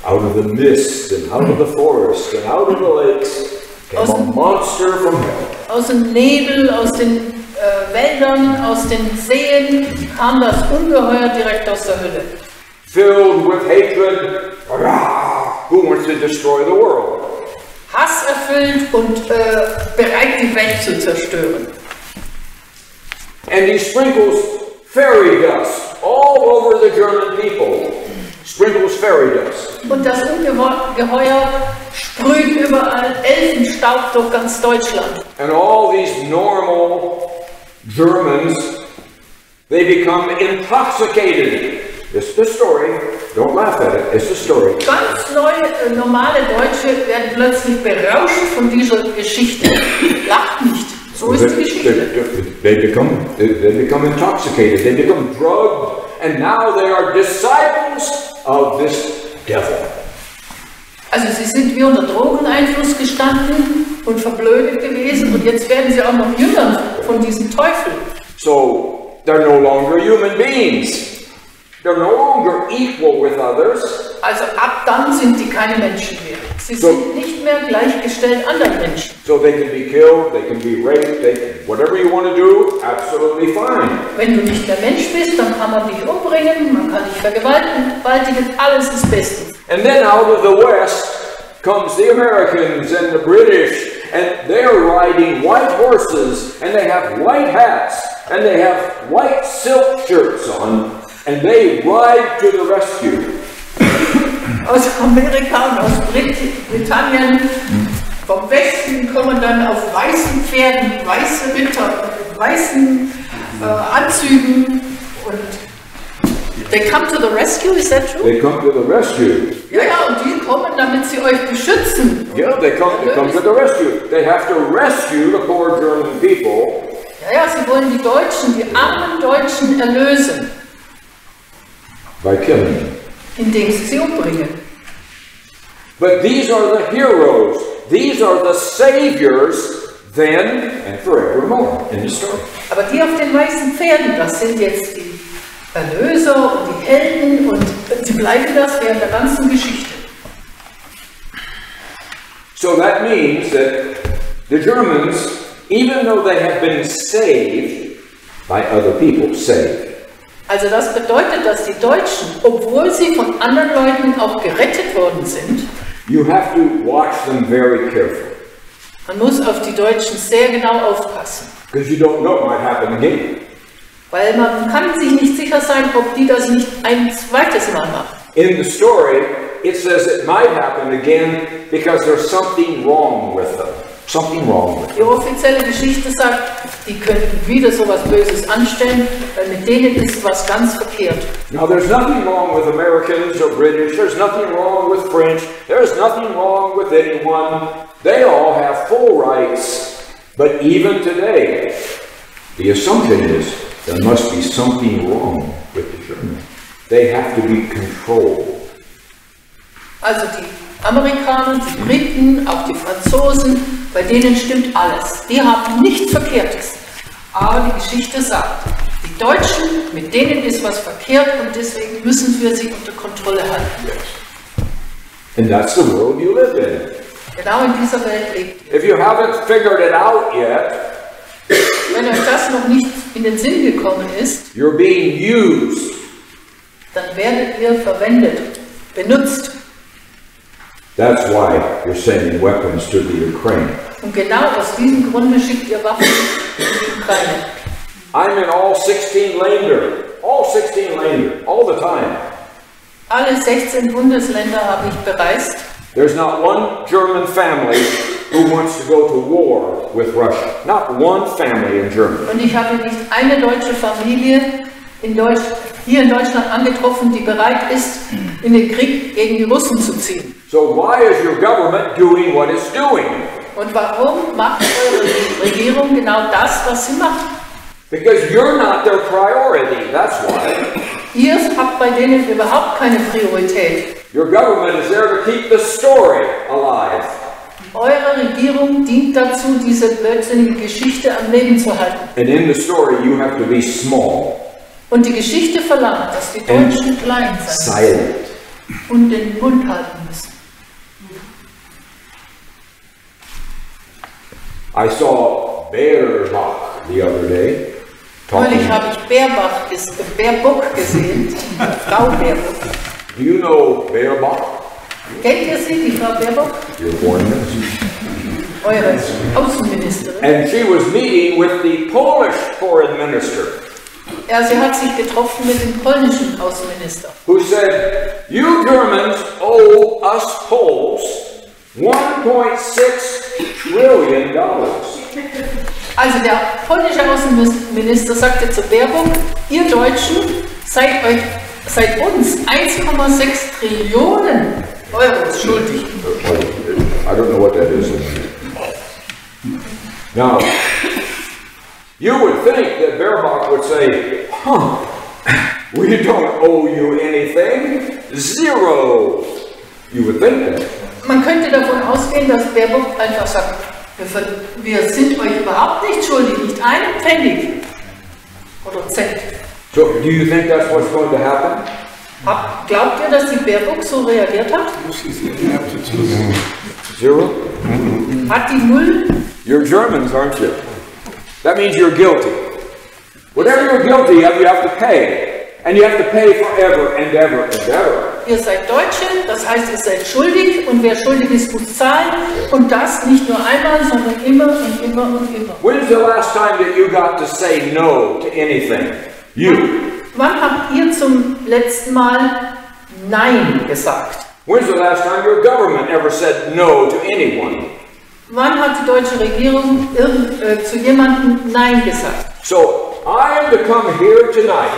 Out of the mist and out of the forest and out of the lakes came a monster from hell. Aus dem Nebel, aus den Wäldern, aus den Seen kam das Ungeheuer direkt aus der Hölle. Filled with hatred, who wants to destroy the world. Hass erfüllt und bereit, die Welt zu zerstören. And he sprinkles fairy dust all over the German people. Sprinkles fairy dust. Und das Ungeheuer sprüht überall Elfenstaub durch ganz Deutschland. And all these normal Germans, they become intoxicated. It's the story. Don't laugh at it. It's the story. Ganz neue, normale Deutsche werden plötzlich berauscht von dieser Geschichte. Lacht nicht. So ist die Geschichte. They become intoxicated. They become drugged, and now they are disciples of this devil. Also sie sind wie unter Drogeneinfluss gestanden und verblödet gewesen und jetzt werden sie auch noch Jünger von diesem Teufel. So they're no longer human beings. They're no longer equal with others. Also ab dann sind die keine Menschen mehr. Sie sind nicht mehr gleichgestellt anderen Menschen. So they can be killed, they can be raped, whatever you want to do, absolutely fine. Wenn du nicht der Mensch bist, dann kann man dich umbringen, man kann dich vergewaltigen, alles ist bestens. And then out of the West comes the Americans and the British, and they're riding white horses, and they have white hats, and they have white silk shirts on, and they ride to the rescue. Aus Amerika und aus Britannien, vom Westen kommen dann auf weißen Pferden, weiße Ritter, weißen Anzügen und they come to the rescue, is that true? They come to the rescue. Ja, und die kommen, damit sie euch beschützen. Yeah, they come to the rescue. They have to rescue the poor German people. Ja, sie wollen die Deutschen, die armen Deutschen erlösen. By killing them. Indem sie umbringen. But these are the heroes. These are the saviors then and forevermore in the story. Aber die auf den weißen Pferden, das sind jetzt die Erlöser und die Helden und sie bleiben das während der ganzen Geschichte. So that means that the Germans, even though they have been saved by other people, saved. Also das bedeutet, dass die Deutschen, obwohl sie von anderen Leuten auch gerettet worden sind, You have to watch them very carefully. Man muss auf die Deutschen sehr genau aufpassen. Because you don't know what might happen again. Weil man kann sich nicht sicher sein, ob die das nicht ein zweites Mal machen. In the story, it says it might happen again because there's something wrong with them. Something wrong with them. Die offizielle Geschichte sagt, die könnten wieder so was Böses anstellen, weil mit denen ist was ganz verkehrt. Now there's nothing wrong with Americans or British, there's nothing wrong with French, there's nothing wrong with anyone. They all have full rights. But even today, the assumption is there must be something wrong with the Germans. They have to be controlled. Also die Amerikaner, die Briten, auch die Franzosen, bei denen stimmt alles. Die haben nichts Verkehrtes. Aber die Geschichte sagt, die Deutschen, mit denen ist was verkehrt und deswegen müssen wir sie unter Kontrolle halten. And that's the world you live in. Genau in dieser Welt lebt ihr. If you haven't figured it out yet, wenn euch das noch nicht in den Sinn gekommen ist, you're being used. Dann werdet ihr verwendet, benutzt. That's why you're sending weapons to the Ukraine. Und genau aus diesem Grunde schickt ihr Waffen in die Ukraine. I'm in all 16 Länder, all the time. Alle 16 Bundesländer habe ich bereist. There's not one German family who wants to go to war with Russia. Not one family in Germany. Und ich habe nicht eine deutsche Familie hier in Deutschland angetroffen, die bereit ist, in den Krieg gegen die Russen zu ziehen. So why is your government doing what it's doing? Und warum macht eure Regierung genau das, was sie macht? Because you're not their priority, that's why. Ihr habt bei denen überhaupt keine Priorität. Your government is there to keep the story alive. Eure Regierung dient dazu, diese blödsinnige Geschichte am Leben zu halten. And in the story you have to be small. Und die Geschichte verlangt, dass die Deutschen klein sein und den Mund halten müssen. I saw Baerbach the other day. Neulich habe ich Baerbock gesehen, Frau Baerbock. Do you know Baerbach? Kennt ihr sie, die Frau Baerbock? Your foreign minister. Eure Außenministerin. And she was meeting with the Polish foreign minister. Ja, sie hat sich getroffen mit dem polnischen Außenminister. Who said, you Germans owe us Poles $1.6 trillion. Also der polnische Außenminister sagte zu Baerbock, ihr Deutschen seid uns 1,6 Trillionen Euro schuldig. I don't know what that is. Now, you would think that Baerbock would say, we don't owe you anything, zero. You would think that. Man könnte davon ausgehen, dass Baerbock einfach sagt, wir sind euch überhaupt nicht schuldig, nicht einen Pfennig oder Cent. So, do you think that's what's going to happen? Glaubt ihr, dass die Baerbock so reagiert hat? Zero? Hat die Null? You're Germans, aren't you? That means you're guilty. Whatever you're guilty of, you have to pay. And you have to pay forever and ever and ever. Ihr seid Deutsche, das heißt, ihr seid schuldig und wer schuldig ist, muss zahlen. Und das nicht nur einmal, sondern immer und immer und immer. When's the last time that you got to say no to anything? You. Wann habt ihr zum letzten Mal Nein gesagt? When's the last time your government ever said no to anyone? Wann hat die deutsche Regierung zu jemandem Nein gesagt? So, I am to come here tonight.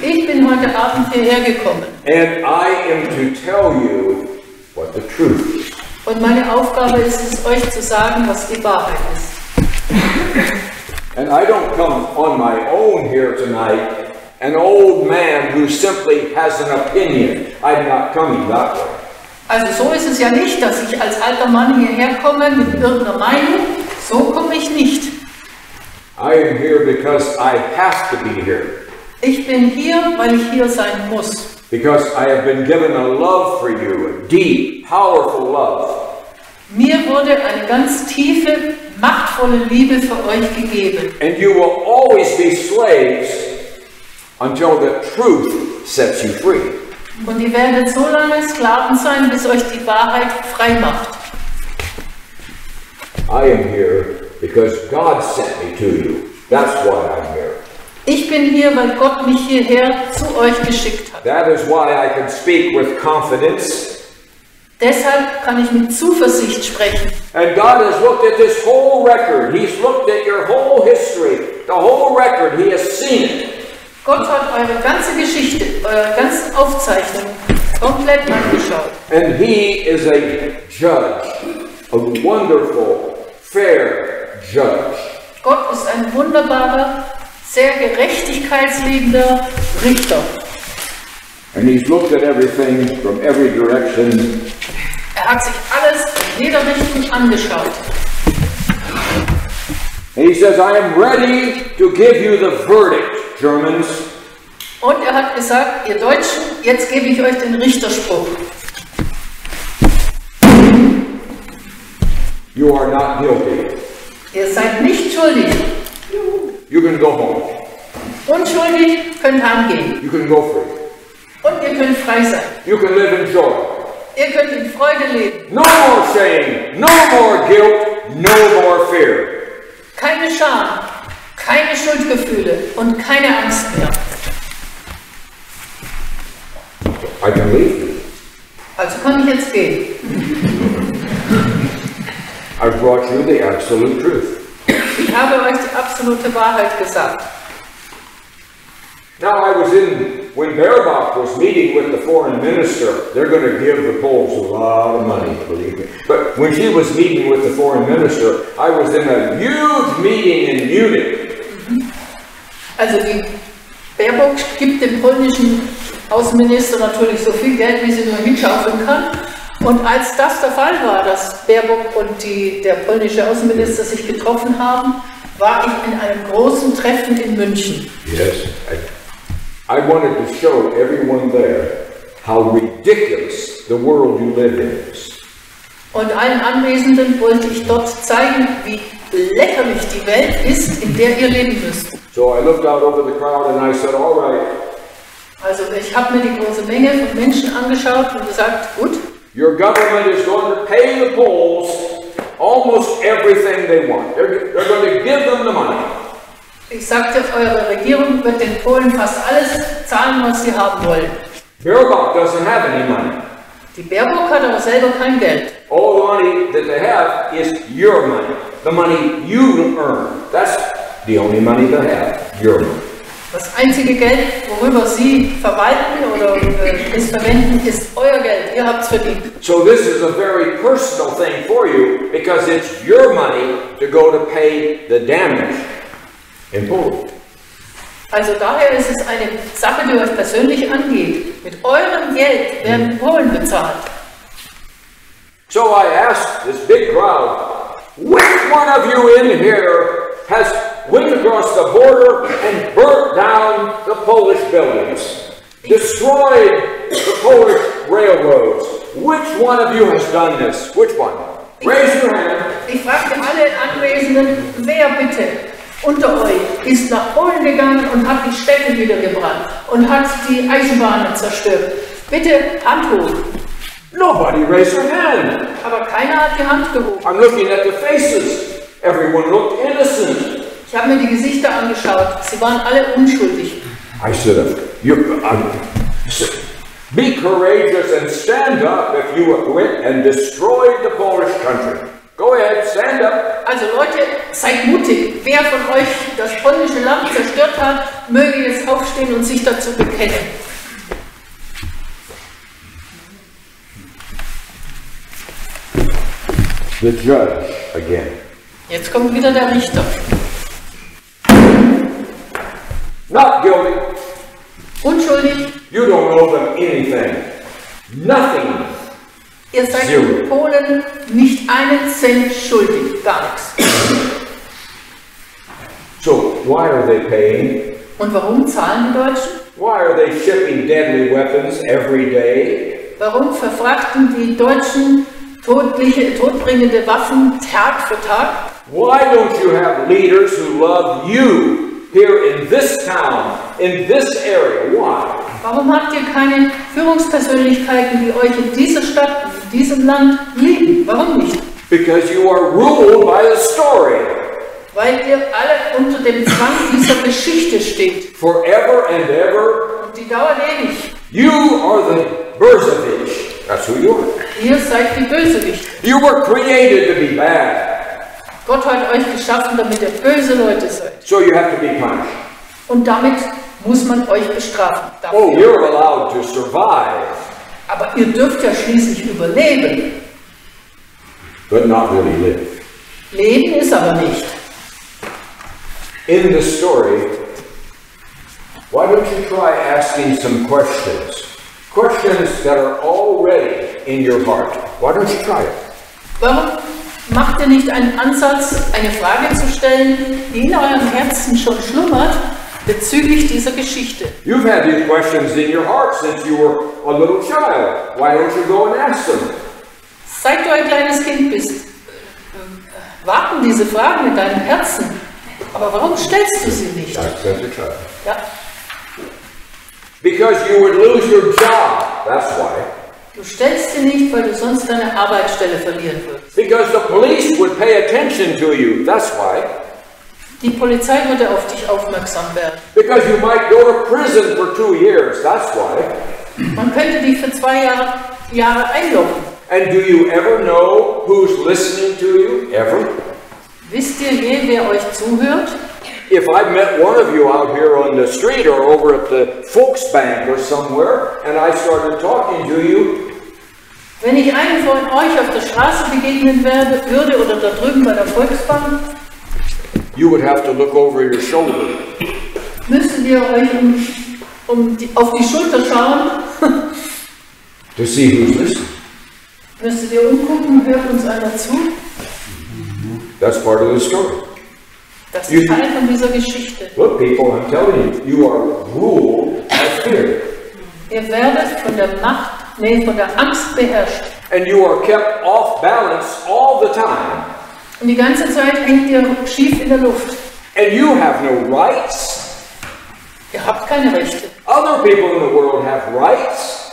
Ich bin heute Abend hierher gekommen. And I am to tell you the truth. Und meine Aufgabe ist es, euch zu sagen, was die Wahrheit ist. And I don't come on my own here tonight, an old man who simply has an opinion. I'm not coming that way. Also so ist es ja nicht, dass ich als alter Mann hierher komme mit irgendeiner Meinung. So komme ich nicht. I am here because I have to be here. Ich bin hier, weil ich hier sein muss. Because I have been given a love for you, a deep, powerful love. Mir wurde eine ganz tiefe, machtvolle Liebe für euch gegeben. And you will always be slaves until the truth sets you free. Und ihr werdet so lange Sklaven sein, bis euch die Wahrheit frei macht. I am here because God sent me to you. That's why I'm here. Ich bin hier, weil Gott mich hierher zu euch geschickt hat. That is why I can speak with confidence. Deshalb kann ich mit Zuversicht sprechen. And God has looked at this whole record. He's looked at your whole history, the whole record. He has seen it. Gott hat eure ganze Geschichte, eure ganze Aufzeichnung komplett angeschaut. And He is a judge, a wonderful, fair judge. Gott ist ein wunderbarer, sehr gerechtigkeitsliebender Richter. And He's looked at everything from every direction. Hat sich alles in jeder Richtung angeschaut. And He says, I am ready to give you the verdict, Germans. Und hat gesagt, ihr Deutschen, jetzt gebe ich euch den Richterspruch. You are not guilty. Ihr seid nicht schuldig. You can go home. Unschuldig, könnt heimgehen. You can go free. Und ihr könnt frei sein. You can live in joy. Ihr könnt in Freude leben. No more shame, no more guilt, no more fear. Keine Scham, keine Schuldgefühle und keine Angst mehr. I can leave. Also kann ich jetzt gehen. I've brought you the absolute truth. Ich habe euch die absolute Wahrheit gesagt. Now I was when Baerbock was meeting with the foreign minister, they're going to give the Poles a lot of money, believe me. But when she was meeting with the foreign minister, I was in a huge meeting in Munich. Also die Baerbock gibt dem polnischen Außenminister natürlich so viel Geld, wie sie nur hinschaufeln kann. Und als das der Fall war, dass Baerbock und der polnische Außenminister sich getroffen haben, war ich in einem großen Treffen in München. Yes, I wanted to show everyone there how ridiculous the world you live in is. Und allen Anwesenden wollte ich dort zeigen, wie lächerlich die Welt ist, in der ihr leben müsst. So I looked out over the crowd and I said, all right. Also ich habe mir die große Menge von Menschen angeschaut und gesagt, gut. Your government is going to pay the Poles almost everything they want. They're going to give them the money. Ich sagte, eure Regierung wird den Polen fast alles zahlen, was sie haben wollen. Baerbock doesn't have any money. Die Baerbock hat aber selber kein Geld. All the money that they have is your money, the money you earn. That's the only money they have, your money. Das einzige Geld, worüber sie verwalten oder es verwenden, ist euer Geld. Ihr habt es verdient. So this is a very personal thing for you because it's your money to go to pay the damage in Poland. Also daher ist es eine Sache, die euch persönlich angeht. Mit eurem Geld werden Polen bezahlt. So I asked this big crowd, which one of you in here has went across the border and burnt down the Polish buildings, destroyed the Polish railroads? Which one of you has done this? Which one? Raise your hand. Ich fragte alle Anwesenden, wer bitte unter euch ist nach Polen gegangen und hat die Städte niedergebrannt und hat die Eisenbahnen zerstört. Bitte Hand hoch. Nobody raised their hand. Aber keiner hat die Hand gehoben. I'm looking at the faces. Everyone looked innocent. Ich habe mir die Gesichter angeschaut. Sie waren alle unschuldig. I said, be courageous and stand up if you went and destroyed the Polish country. Go ahead, stand up. Also Leute, seid mutig. Wer von euch das polnische Land zerstört hat, möge jetzt aufstehen und sich dazu bekennen. The judge again. Jetzt kommt wieder der Richter. Not guilty. Unschuldig. You don't owe them anything. Nothing. Ihr seid Zero. den Polen nicht einen Cent schuldig. Gar nichts. So why are they paying? Und warum zahlen die Deutschen? Why are they shipping deadly weapons every day? Warum verfrachten die Deutschen todbringende Waffen Tag für Tag? Why don't you have leaders who love you here in this town, in this area? Why? Warum habt ihr keine Führungspersönlichkeiten, die euch in dieser Stadt, in diesem Land lieben? Warum nicht? Because you are ruled by the story. Weil ihr alle unter dem Zwang dieser Geschichte steht. Forever and ever. Und die dauert ewig. You are the Bösewicht. That's who you are. Ihr seid die Bösewichte. You were created to be bad. Gott hat euch geschaffen, damit ihr böse Leute seid. So you have to be punished. Und damit muss man euch bestrafen. Dafür. Oh, you're allowed to survive. Aber ihr dürft ja schließlich überleben. But not really live. Leben ist aber nicht. In the story, why don't you try asking some questions? Questions that are already in your heart. Why don't you try it? Warum macht ihr nicht einen Ansatz, eine Frage zu stellen, die in eurem Herzen schon schlummert, bezüglich dieser Geschichte? You've had these questions in your heart since you were a little child. Why don't you go and ask them? Seit du ein kleines Kind bist, warten diese Fragen in deinem Herzen. Aber warum stellst du sie nicht? That's a child. Ja. Because you would lose your job. That's why. Du stellst sie nicht, weil du sonst deine Arbeitsstelle verlieren würdest. Because the police would pay attention to you. That's why. Die Polizei würde auf dich aufmerksam werden. Because you might go to prison for 2 years. That's why. Man könnte dich für 2 Jahre einloggen. And do you ever know who's listening to you? Ever? Wisst ihr je, wer euch zuhört? If I met one of you out here on the street or over at the Volksbank or somewhere, and I started talking to you, wenn ich einem von euch auf der Straße begegnen würde oder da drüben bei der Volksbank, you would have to look over your shoulder. Müsstet ihr euch auf die Schulter schauen, to see who's listening. Müsstet ihr umgucken, hört uns einer zu? That's part of the story. Das ist Teil von dieser Geschichte. Look, people, I'm telling you, you are ruled by fear. Ihr werdet von der Angst beherrscht. And you are kept off balance all the time. Und die ganze Zeit hängt ihr schief in der Luft. And you have no rights. Ihr habt keine Rechte. Other people in the world have rights.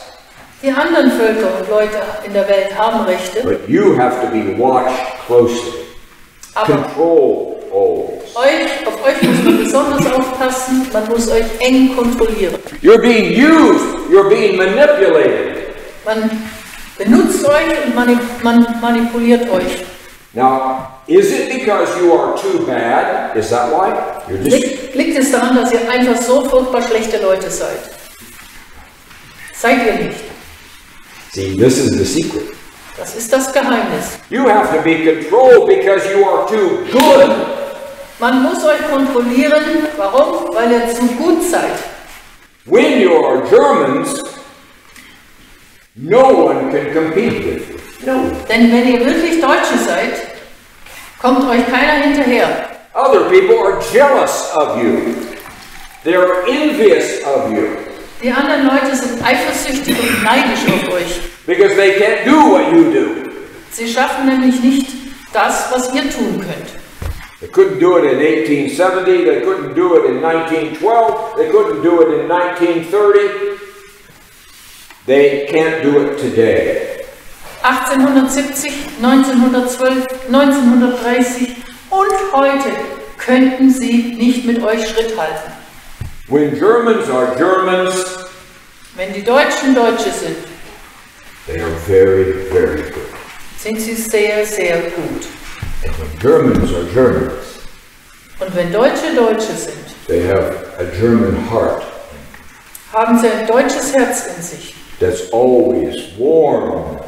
Die anderen Völker und Leute in der Welt haben Rechte. But you have to be watched closely. Control always. Auf euch muss man besonders aufpassen, man muss euch eng kontrollieren. You're being used, you're being manipulated. Man benutzt euch und man manipuliert euch. Now, is it because you are too bad? Is that why? Liegt es daran, dass ihr einfach so furchtbar schlechte Leute seid? Seid ihr nicht. See, this is the secret. Das ist das Geheimnis. You have to be controlled because you are too good. Man muss euch kontrollieren. Warum? Weil ihr zu gut seid. When you are Germans, no one can compete with you. No. Denn wenn ihr wirklich Deutsche seid, kommt euch keiner hinterher. Other people are jealous of you. They are envious of you. Die anderen Leute sind eifersüchtig und neidisch auf euch. Because they can't do what you do. Sie schaffen nämlich nicht das, was ihr tun könnt. They couldn't do it in 1870, they couldn't do it in 1912, they couldn't do it in 1930. They can't do it today. 1870, 1912, 1930 und heute könnten sie nicht mit euch Schritt halten. When Germans are Germans, wenn die Deutschen Deutsche sind, they are very, very good. Sind sie sehr, sehr gut. And when Germans are Germans, und wenn Deutsche Deutsche sind, they have a German heart. Haben sie ein deutsches Herz in sich. That's always warm,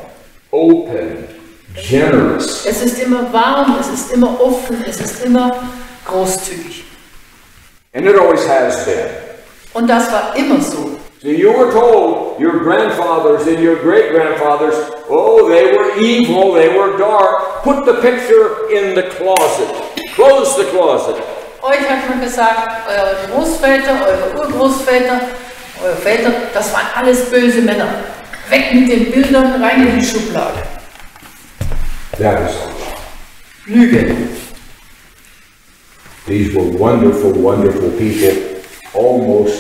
open, generous. Es ist immer warm, es ist immer offen, es ist immer großzügig. And it always has been. Und das war immer so. So you were told, your grandfathers and your great-grandfathers, oh, they were evil, they were dark. Put the picture in the closet. Close the closet. Euch hat man gesagt, eure Großväter, eure Urgroßväter, eure Väter, das waren alles böse Männer. Weg mit den Bildern, rein in die Schublade. That is a lie. Lüge. These were wonderful, wonderful people, almost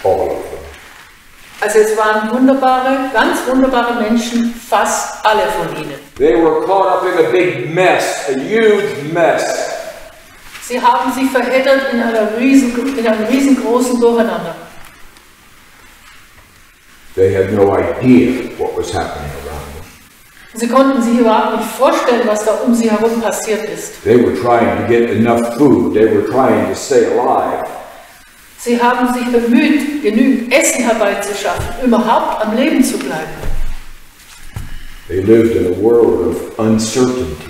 all of them. Also es waren wunderbare, ganz wunderbare Menschen, fast alle von ihnen. They were caught up in a big mess, a huge mess. Sie haben sich verheddert in einem riesengroßen Durcheinander. They had no idea what was happening around them. Sie konnten sich überhaupt nicht vorstellen, was da um sie herum passiert ist. They were trying to get enough food. They were trying to stay alive. Sie haben sich bemüht, genügend Essen herbeizuschaffen, überhaupt am Leben zu bleiben. They lived in a world of uncertainty.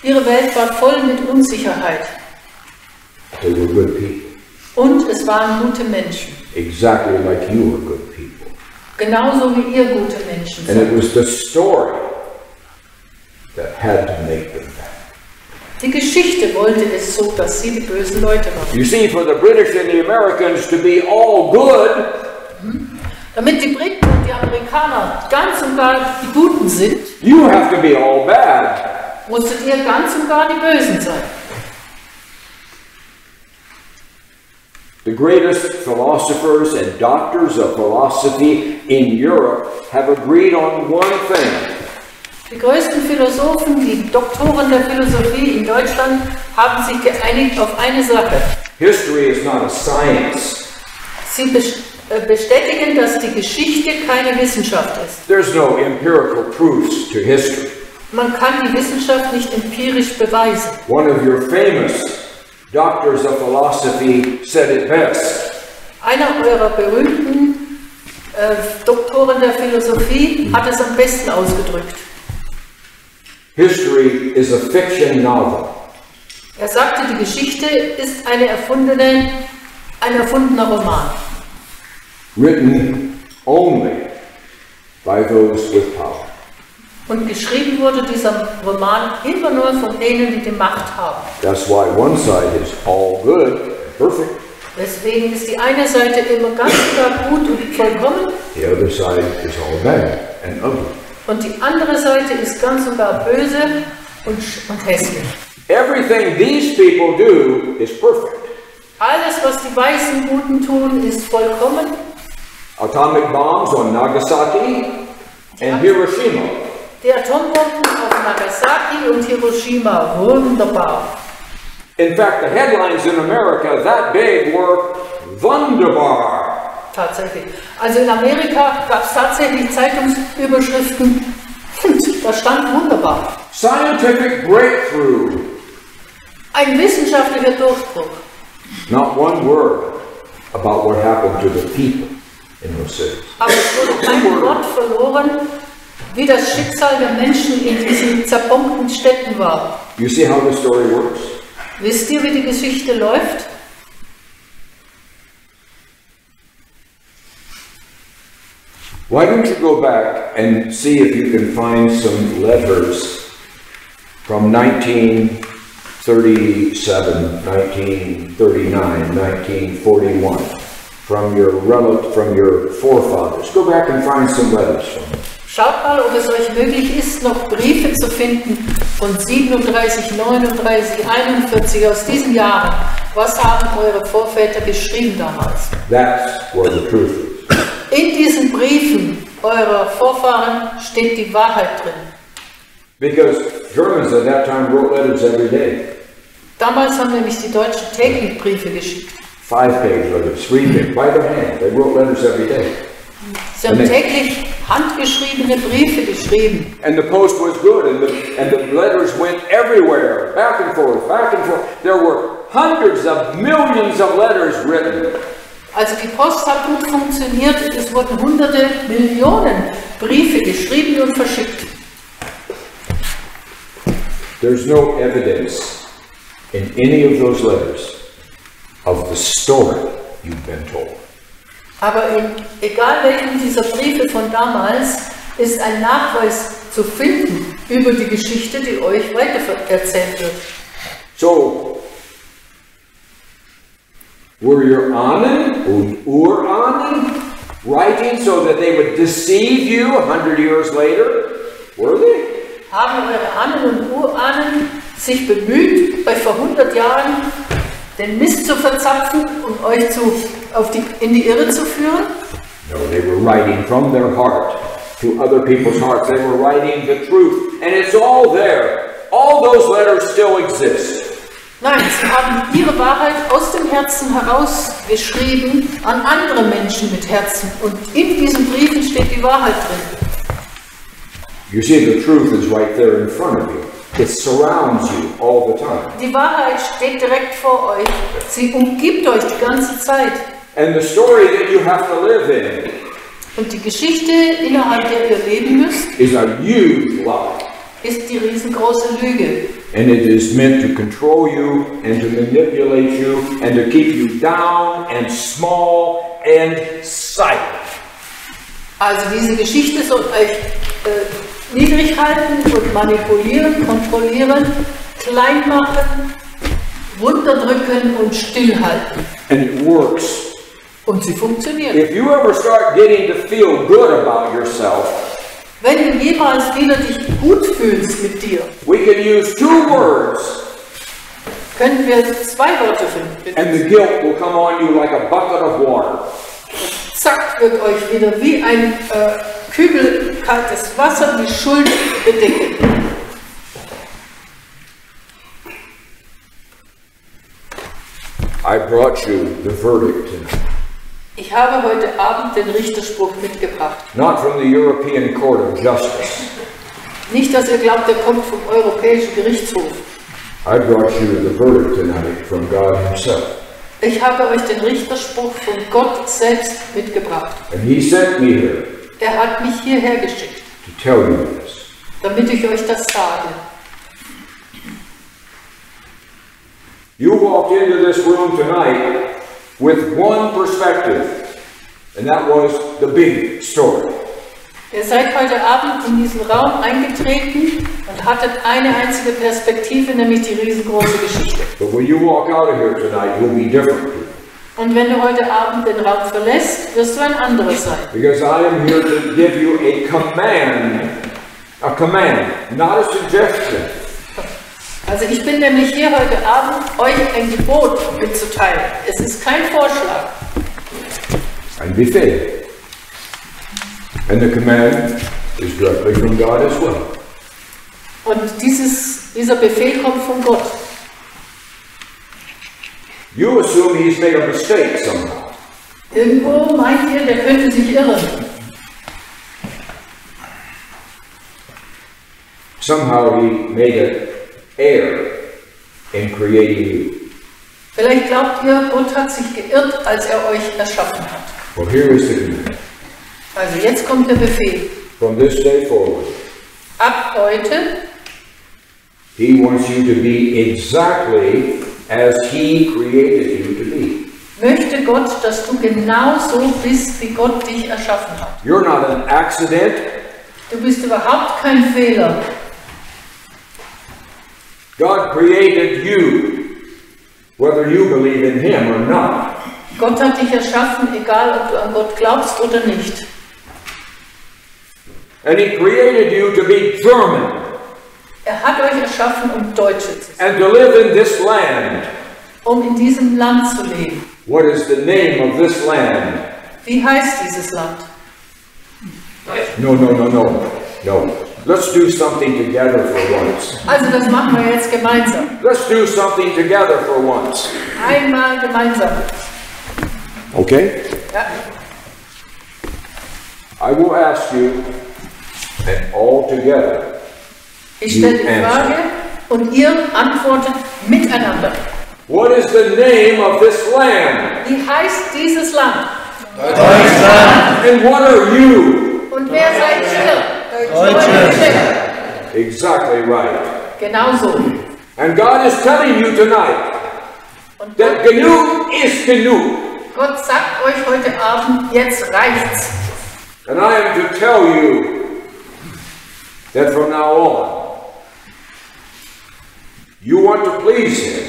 Ihre Welt war voll mit Unsicherheit. They were good people. Und es waren gute Menschen. Exactly like you are good people. Genauso wie ihr gute Menschen And it seid. was the story that had to make them bad. Die Geschichte wollte es so, dass sie die bösen Leute waren. You see, for the British and the Americans to be all good, Damit die Briten und die Amerikaner ganz und gar die Guten sind, you have to be all bad. musstet ihr ganz und gar die Bösen sein. The greatest philosophers and doctors of philosophy in Europe have agreed on one thing. Die größten Philosophen, die Doktoren der Philosophie in Deutschland, haben sich geeinigt auf eine Sache. History is not a science. Sie bestätigen, dass die Geschichte keine Wissenschaft ist. There's no empirical proofs to history. Man kann die Wissenschaft nicht empirisch beweisen. One of your famous doctors of philosophy said it best. Einer eurer berühmten Doktoren der Philosophie hat es am besten ausgedrückt. History is a fiction novel. Er sagte, die Geschichte ist ein erfundener Roman. Written only by those with power. Und geschrieben wurde dieser Roman immer nur von denen, die die Macht haben. That's why one side is all good, perfect. Deswegen ist die eine Seite immer ganz klar gut und vollkommen The other side is all bad and ugly. und die andere Seite ist ganz und gar böse und hässlich. Everything these people do is perfect. Alles, was die weißen Guten tun, ist vollkommen. Atomic bombs on Nagasaki and Hiroshima. Die Atombomben auf Nagasaki und Hiroshima, wunderbar. In fact, the headlines in America that big were wunderbar. Tatsächlich. Also in Amerika gab es tatsächlich Zeitungsüberschriften, da stand wunderbar. Scientific breakthrough. Ein wissenschaftlicher Durchbruch. Not one word about what happened to the people in those cities. Aber es wurde kein Wort verloren, wie das Schicksal der Menschen in diesen zerbombten Städten war. You see how the story works? Wisst ihr, wie die Geschichte läuft? Why don't you go back and see if you can find some letters from 1937, 1939, 1941 from your forefathers. Go back and find some letters from them. Schaut mal, ob es euch möglich ist, noch Briefe zu finden von 37, 39, 41 aus diesen Jahren. Was haben eure Vorväter geschrieben damals? That's where the truth is. In diesen Briefen eurer Vorfahren steht die Wahrheit drin. Because Germans at that time wrote letters every day. Damals haben nämlich die Deutschen täglich Briefe geschickt. 5-page letters, 3-page, by their hand. They wrote letters every day. Sie haben täglich handgeschriebene Briefe geschrieben. And the post was good, and the letters went everywhere, back and forth, back and forth. There were hundreds of millions of letters written. Also die Post hat gut funktioniert, es wurden hunderte Millionen Briefe geschrieben und verschickt. There's no evidence in any of those letters of the story you've been told. Aber egal welchen dieser Briefe von damals, ist ein Nachweis zu finden über die Geschichte, die euch weitererzählt wird. So, were your Ahnen und Urahnen writing so that they would deceive you 100 years later? Were they? Haben eure Ahnen und Urahnen sich bemüht, euch vor 100 Jahren den Mist zu verzapfen und euch in die Irre zu führen? No, they were writing from their heart to other people's hearts. They were writing the truth, and it's all there. All those letters still exist. Nein, sie haben ihre Wahrheit aus dem Herzen herausgeschrieben an andere Menschen mit Herzen. Und in diesen Briefen steht die Wahrheit drin. You see, the truth is right there in front of you. It surrounds you all the time. Die Wahrheit steht direkt vor euch. Sie umgibt euch die ganze Zeit. And the story that you have to live in Und die Geschichte, innerhalb der ihr leben müsst, is a huge lie. Ist die riesengroße Lüge. And it is meant to control you and to manipulate you and to keep you down and small and silent. Also diese Geschichte soll euch niedrig halten und manipulieren, kontrollieren, klein machen, runterdrücken und stillhalten. And it works. Und sie funktioniert. If you ever start getting to feel good about yourself, wenn du jemals wieder dich gut fühlst mit dir, we can use 2 words. Können wir 2 Worte finden. And the guilt will come on you like a bucket of water. Zack, wird euch wieder wie ein Kübel kaltes Wasser die Schuld bedecken. I brought you the verdict tonight. Ich habe heute Abend den Richterspruch mitgebracht. Not from the European Court of Justice. Nicht, dass ihr glaubt, der kommt vom Europäischen Gerichtshof. I brought you the verdict tonight from God Himself. Ich habe euch den Richterspruch von Gott selbst mitgebracht. And He sent me here. Er hat mich hierher geschickt. To tell you this. Damit ich euch das sage. You walked into this room tonight with one perspective, and that was the big story. Ihr seid heute Abend in diesen Raum eingetreten und hattet eine einzige Perspektive, nämlich die riesengroße Geschichte. But when you walk out of here tonight, you'll be different. Und wenn du heute Abend den Raum verlässt, wirst du ein anderer sein. Because I am here to give you a command, not a suggestion. Also ich bin nämlich hier heute Abend, euch ein Gebot mitzuteilen. Es ist kein Vorschlag. Ein Befehl. And the command is directly from God as well. Und dieser Befehl kommt von Gott. You assume He's made a mistake somehow. Irgendwo meint ihr, der könnte sich irren. Somehow He made an error in creating you. Vielleicht glaubt ihr, Gott hat sich geirrt, als er euch erschaffen hat. Well, here is the command. Also jetzt kommt der Befehl. From this day forward, ab heute, He wants you to be exactly as He created you to be. Möchte Gott, dass du genau so bist, wie Gott dich erschaffen hat. You're not an accident. Du bist überhaupt kein Fehler. God created you, whether you believe in Him or not. Gott hat dich erschaffen, egal ob du an Gott glaubst oder nicht. And He created you to be German. Er hat euch erschaffen, um Deutsche zu sein. And to live in this land. Um in diesem Land zu leben. What is the name of this land? Wie heißt dieses Land? No. Let's do something together for once. Also das machen wir jetzt gemeinsam. Let's do something together for once. Einmal gemeinsam. Okay? Ja. I will ask you, and all together, ich stelle die Frage und ihr antwortet miteinander. What is the name of this land? Wie heißt dieses Land? Deutschland. And what are you? Und wer seid ihr? Deutsche. Exactly right. Genau so. And God is telling you tonight Und that genug is genug. Gott sagt euch heute Abend, jetzt reicht's. And I am to tell you that from now on, you want to please Him.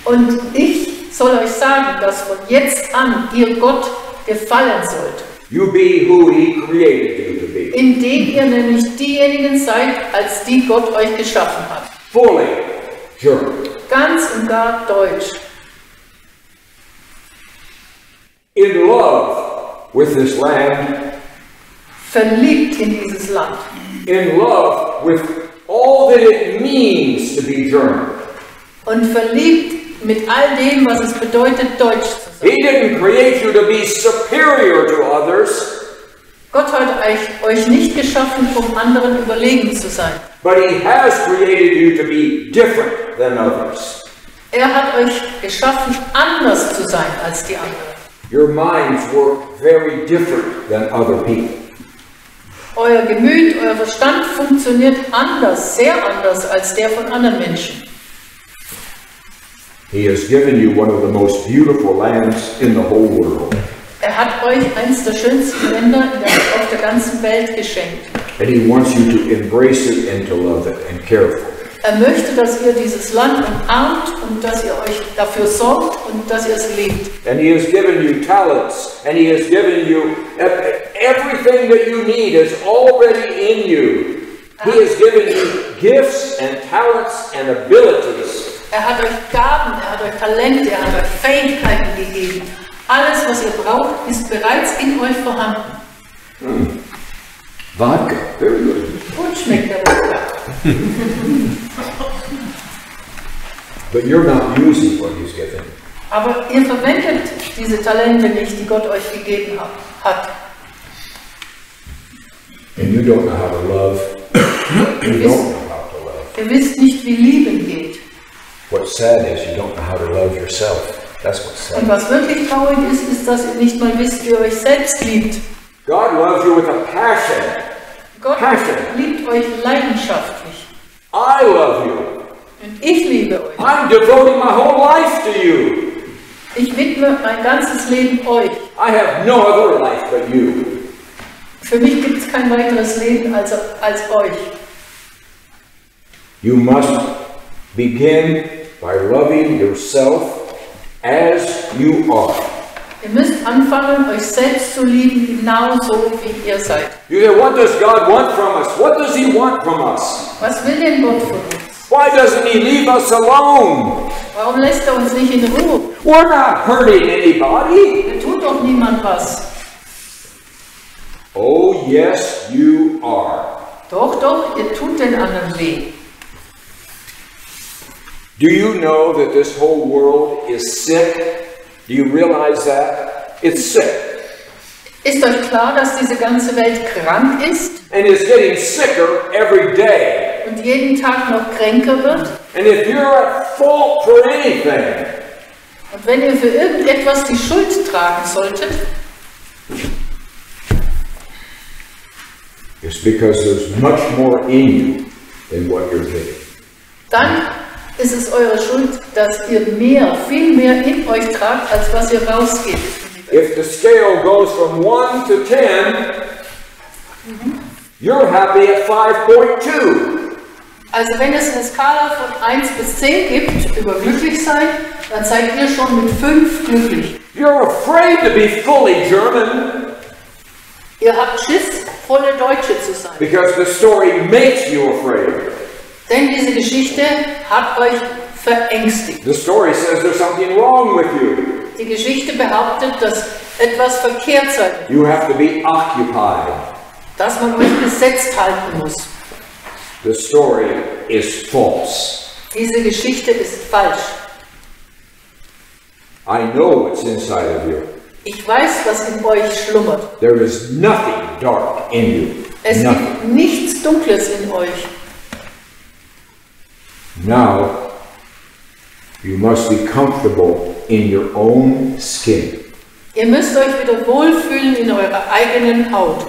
Und ich soll euch sagen, dass von jetzt an ihr Gott gefallen sollt. You be who He created you to be. Indem ihr nämlich diejenigen seid, als die Gott euch geschaffen hat. Fully German. Ganz und gar deutsch. In love with this land. Verliebt in dieses Land. In love with all that it means to be German. Und verliebt mit all dem, was es bedeutet, deutsch zu sein. He didn't create you to be superior to others. Gott hat euch nicht geschaffen, um anderen überlegen zu sein. But He has created you to be different than others. Er hat euch geschaffen, anders zu sein als die anderen. Your minds work very different than other people. Euer Gemüt, euer Verstand funktioniert anders, sehr anders als der von anderen Menschen. He has given you one of the most beautiful lands in the whole world. Er hat euch eines der schönsten Länder auf der ganzen Welt geschenkt. And He wants you to embrace it and to love it and care for it. Er möchte, dass ihr dieses Land umarmt und dass ihr euch dafür sorgt und dass ihr es liebt. And He has given you talents, and He has given you everything that you need is already in you. He has given you gifts and talents and abilities. Er hat euch Gaben, er hat euch Talente, er hat euch Fähigkeiten gegeben. Alles, was ihr braucht, ist bereits in euch vorhanden. Vodka, very good. Gut schmeckt der Wodka. But you're not using what He's given. Aber ihr verwendet diese Talente nicht, die Gott euch gegeben hat. And you don't know how to love. You don't know how to love. Ihr wisst nicht, wie Lieben geht. What's sad is you don't know how to love yourself. That's what's sad. Und was wirklich traurig ist, ist, dass ihr nicht mal wisst, wie ihr euch selbst liebt. God loves you with a passion. Gott liebt euch leidenschaftlich. I love you. Und ich liebe euch. I'm devoting my whole life to you. Ich widme mein ganzes Leben euch. I have no other life but you. Für mich gibt es kein weiteres Leben als euch. You must begin by loving yourself as you are. Ihr müsst anfangen, euch selbst zu lieben, genauso wie ihr seid. You say, what does God want from us? What does He want from us? Was will denn Gott von uns? Why doesn't He leave us alone? Warum lässt er uns nicht in Ruhe? We're not hurting anybody. Er tut doch niemand was. Oh yes, you are. Doch, doch, ihr tut den anderen weh. Do you know that this whole world is sick? Do you realize that? It's sick. Ist euch klar, dass diese ganze Welt krank ist? And it's getting sicker every day. Und jeden Tag noch kränker wird? And if you're at fault for anything, und wenn ihr für irgendetwas die Schuld tragen solltet, it's because there's much more in you than what you're giving. Dann ist es eure Schuld, dass ihr viel mehr in euch tragt, als was ihr rausgebt. If the scale goes from 1 to 10, you're happy at 5.2. Also wenn es eine Skala von 1 bis 10 gibt, über glücklich sein, dann seid ihr schon mit 5 glücklich. You're afraid to be fully German. Ihr habt Schiss, volle Deutsche zu sein. Because the story makes you afraid. Denn diese Geschichte hat euch verängstigt. The story says there's something wrong with you. Die Geschichte behauptet, dass etwas verkehrt sei. You have to be occupied. Dass man euch besetzt halten muss. The story is false. Diese Geschichte ist falsch. I know what's inside of you. Ich weiß, was in euch schlummert. There is nothing dark in you. Es gibt nichts Dunkles in euch. Now, you must be comfortable in your own skin. Ihr müsst euch wieder wohlfühlen in eurer eigenen Haut.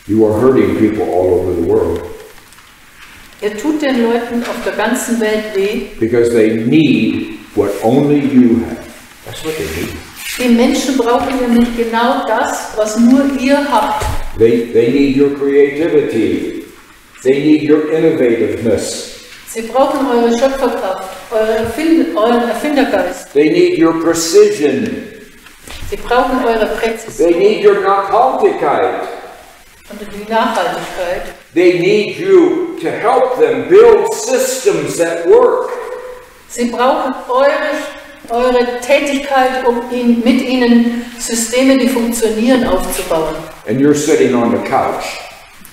You are hurting people all over the world. Ihr tut den Leuten auf der ganzen Welt weh. Because they need what only you have. That's what they need. Die Menschen brauchen nämlich genau das, was nur ihr habt. They need your creativity. They need your innovativeness. Sie brauchen eure Schöpferkraft, euren Erfindergeist. They need your precision. Sie brauchen eure Präzision. They need your Nachhaltigkeit. Und die Nachhaltigkeit. They need you to help them build systems that work. Sie brauchen eure Tätigkeit, um mit ihnen Systeme, die funktionieren, aufzubauen. And you're sitting on the couch.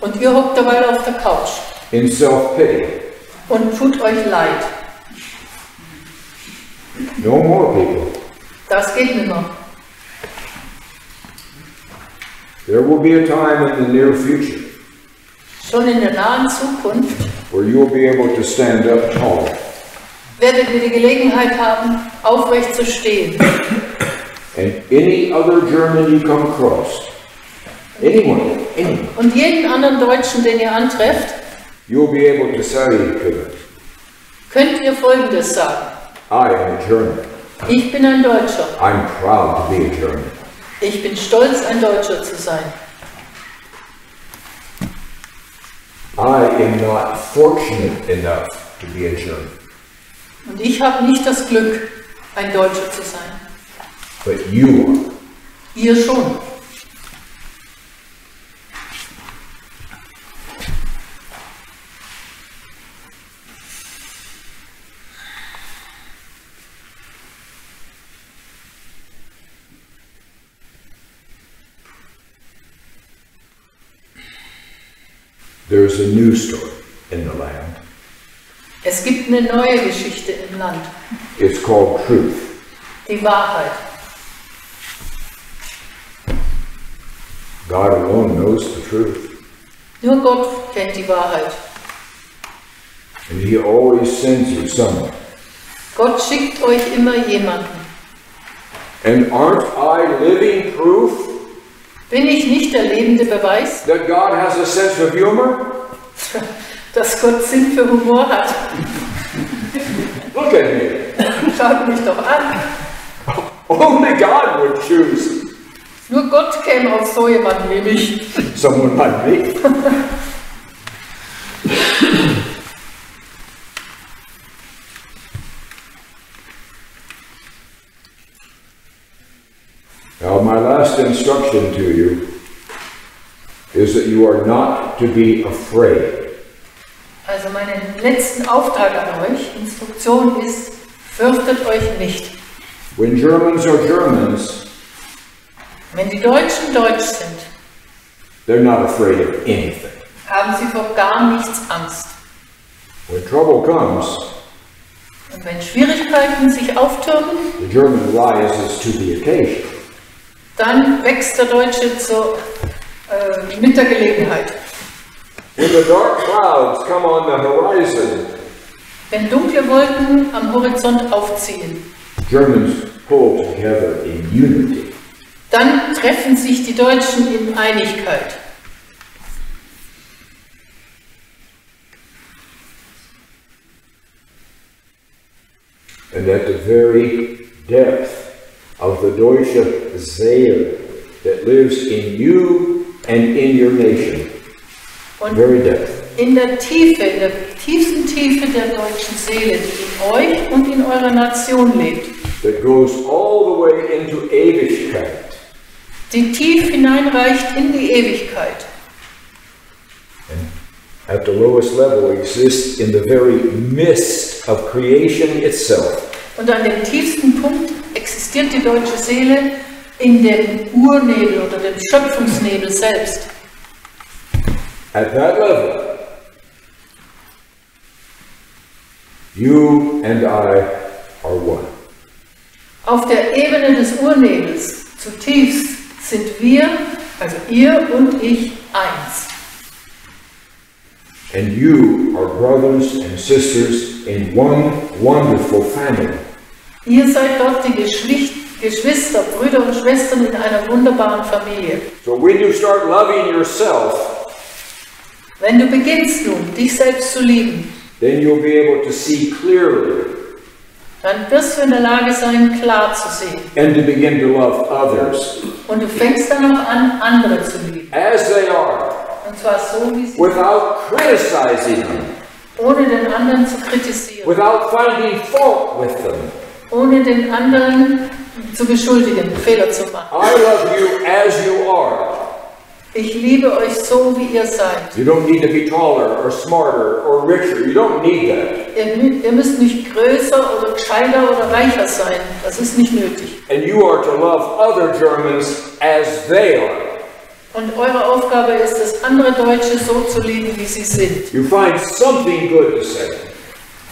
Und ihr hockt dabei auf der Couch. In self-pity. Und tut euch leid. No more, people. Das geht nimmer. There will be a time in the near future Schon in der nahen Zukunft where you will be able to stand up tall. Werdet ihr die Gelegenheit haben, aufrecht zu stehen. And any other German you come across, anyone, Und jeden anderen Deutschen, den ihr antrefft, you'll be able to say to them, könnt ihr Folgendes sagen. I am a German. Ich bin ein Deutscher. I'm proud to be a German. Ich bin stolz, ein Deutscher zu sein. I am not fortunate enough to be a German. Und ich habe nicht das Glück, ein Deutscher zu sein. But you are. Ihr schon. There's a new story in the land. Es gibt eine neue Geschichte im Land. It's called truth. Die Wahrheit. God alone knows the truth. Nur Gott kennt die Wahrheit. And He always sends you someone. Gott schickt euch immer jemanden. And aren't I living proof Bin ich nicht der lebende Beweis, that God has a sense of humor? dass Gott Sinn für Humor hat? Look at me. Schaut mich doch an. Only God would choose Nur Gott käme auf so jemanden wie mich. someone like me. Now, my last instruction to you is that you are not to be afraid. Also mein letzten Auftrag an euch, Instruktion ist, fürchtet euch nicht. When Germans are Germans, Wenn die Deutschen Deutsch sind, they're not afraid of anything. haben sie vor gar nichts Angst. When trouble comes, Und wenn Schwierigkeiten sich auftürmen, the German rises to the occasion. dann wächst der Deutsche mit der Gelegenheit. When the dark clouds come on the horizon, Wenn dunkle Wolken am Horizont aufziehen, Germans pull together in unity. dann treffen sich die Deutschen in Einigkeit. And at the very depth of the deutsche Seele that lives in you and in your nation, Und very depth, in der tiefsten Tiefe der deutschen Seele, die in euch und in eurer Nation lebt, that goes all the way into Ewigkeit, die tief hineinreicht in die Ewigkeit. and at the lowest level exists in the very midst of creation itself. Und an dem tiefsten Punkt existiert die deutsche Seele in dem Urnebel oder dem Schöpfungsnebel selbst. At that level, you and I are one. Auf der Ebene des Urnebels, zutiefst, sind wir, also ihr und ich, eins. And you are brothers and sisters in one wonderful family. Ihr seid dort die Geschwister, Brüder und Schwestern in einer wunderbaren Familie. So when you start loving yourself, Wenn du beginnst nun, dich selbst zu lieben, then you'll be able to see clearly dann wirst du in der Lage sein, klar zu sehen. and to begin to love others Und du fängst dann auch an, andere zu lieben. as they are, Und zwar so, wie sie sind, without criticizing them, ohne den anderen zu kritisieren, without finding fault with them. ohne den anderen zu beschuldigen, Fehler zu machen. I love you as you are. Ich liebe euch so, wie ihr seid. You don't need to be taller or smarter or richer. You don't need that. Ihr müsst nicht größer oder gescheiter oder reicher sein. Das ist nicht nötig. And you are to love other Germans as they are. Und eure Aufgabe ist es, andere Deutsche so zu lieben, wie sie sind. You find something good to say.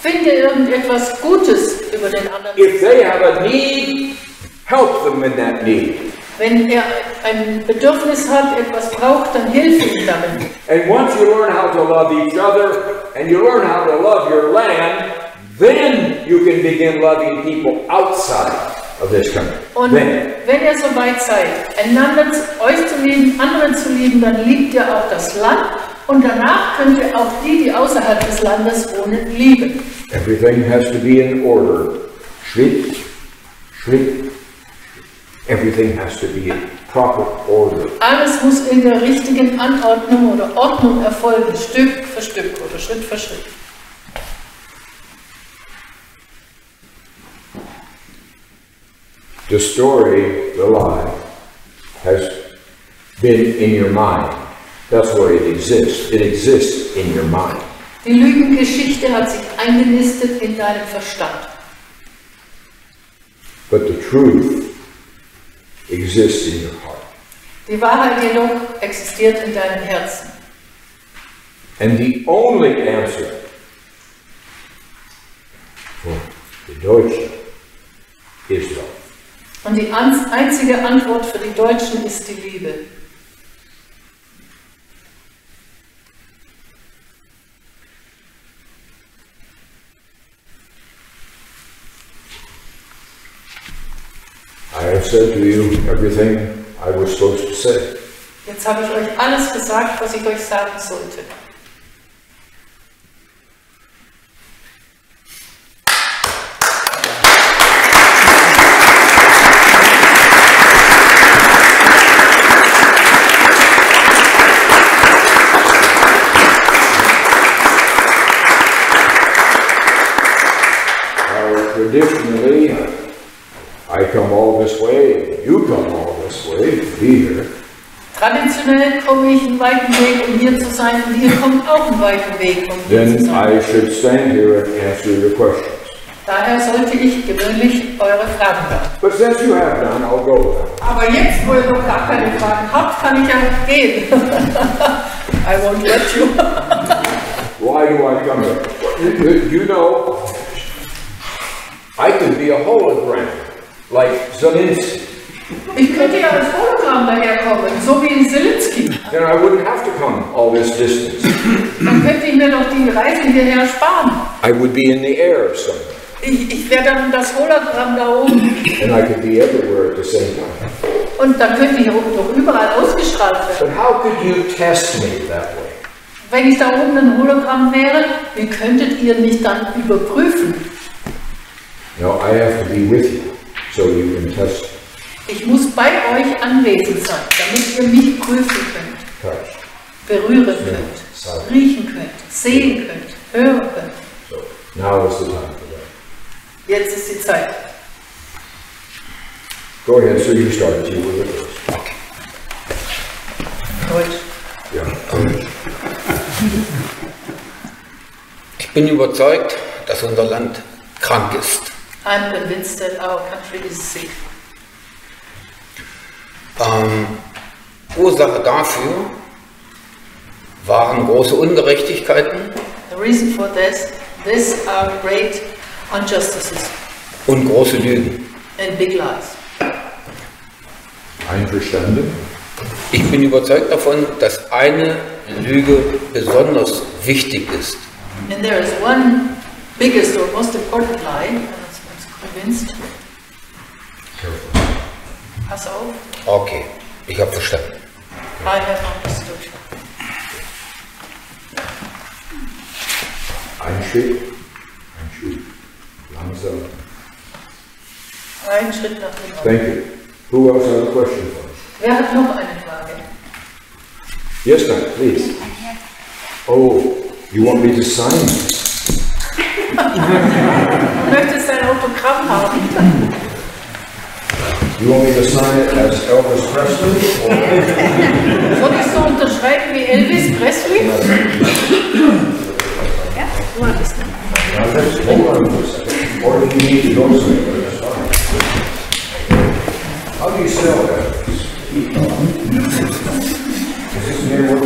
Finde irgendetwas Gutes über den anderen. If they have a need, help them in that need. Wenn er ein Bedürfnis hat, etwas braucht, dann hilf ihm damit. And once you learn how to love each other and you learn how to love your land, then you can begin loving people outside of this country. Und Then. wenn ihr so weit seid, euch zu lieben, andere zu lieben, dann liebt ihr auch das Land und danach könnt ihr auch die außerhalb des Landes wohnen, lieben. Everything has to be in order. Schritt, Schritt. Everything has to be in proper order. Alles muss in der richtigen Anordnung oder Ordnung erfolgen, Stück für Stück oder Schritt für Schritt. The story, the lie, has been in your mind. That's where it exists. It exists in your mind. Die Lügengeschichte hat sich eingenistet in deinem Verstand. But the truth exists in your heart. Die Wahrheit jedoch existiert in deinem Herzen. And the only answer for the Deutsche is love. Und die einzige Antwort für die Deutschen ist die Liebe. I have said to you everything I was supposed to say. Jetzt habe ich euch alles gesagt, was ich euch sagen sollte. Traditionally, I come all this way, you come all this way to be here. Traditionell komme ich einen weiten Weg, um hier zu sein, und ihr kommt auch einen weiten Weg, um hier zu Then sein. I should stand here and answer your questions. Daher sollte ich gewöhnlich eure Fragen beantworten. But since you have none, I'll go now. Aber jetzt, wo ihr noch gar keine Fragen habt, kann ich ja gehen. I won't let you. Why do I come here? You know, I could be a hologram, like Zelensky. Ich könnte ja als Hologramm daherkommen, so wie in Zelensky. Then I wouldn't have to come all this distance. Dann könnte ich mir doch die Reise hierher sparen. I would be in the air somewhere. Ich wäre dann das Hologramm da oben. And I could be everywhere at the same time. Und dann könnte ich doch überall ausgestrahlt But werden. how could you test me that way? Wenn ich da oben ein Hologramm wäre, wie könntet ihr mich dann überprüfen? No, I have to be with you, so you can test me. Ich muss bei euch anwesend sein, damit ihr mich prüfen könnt, Touch. berühren könnt, riechen könnt, sehen könnt, hören könnt. So now is the time for that. Jetzt ist die Zeit. Go ahead, sir, you started. You were the first. Okay. Deutsch. Yeah. Ich bin überzeugt, dass unser Land krank ist. I'm convinced that our country is sick. Ursache dafür waren große Ungerechtigkeiten The reason for this are great injustices und große Lügen. and big lies. Einverstanden? Ich bin überzeugt davon, dass eine Lüge besonders wichtig ist. And there is one biggest or most important lie, I'm convinced. Pass auf. Okay, ich habe verstanden. I have understood. Ein Schritt. Langsam. Einen Schritt nach dem anderen. Thank you. Who else has a question for us? Wer hat noch eine Frage? Yes, ma'am, please. Oh, you want me to sign this? Du möchtest ein Autogramm haben? You want me to sign it as Elvis Presley? Soll ich so unterschreiben wie Elvis Presley? Ja, du hattest es. Now let's hold on for a second. Or if you need to go somewhere, that's fine. How do you spell that? Is this near what?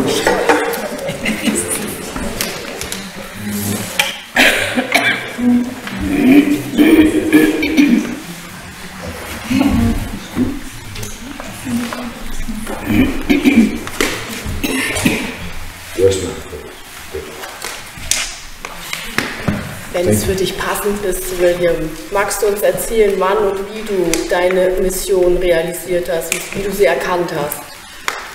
Yes, ma'am. Wenn es für dich passend ist, William, magst du uns erzählen, wann und wie du deine Mission realisiert hast, wie du sie erkannt hast?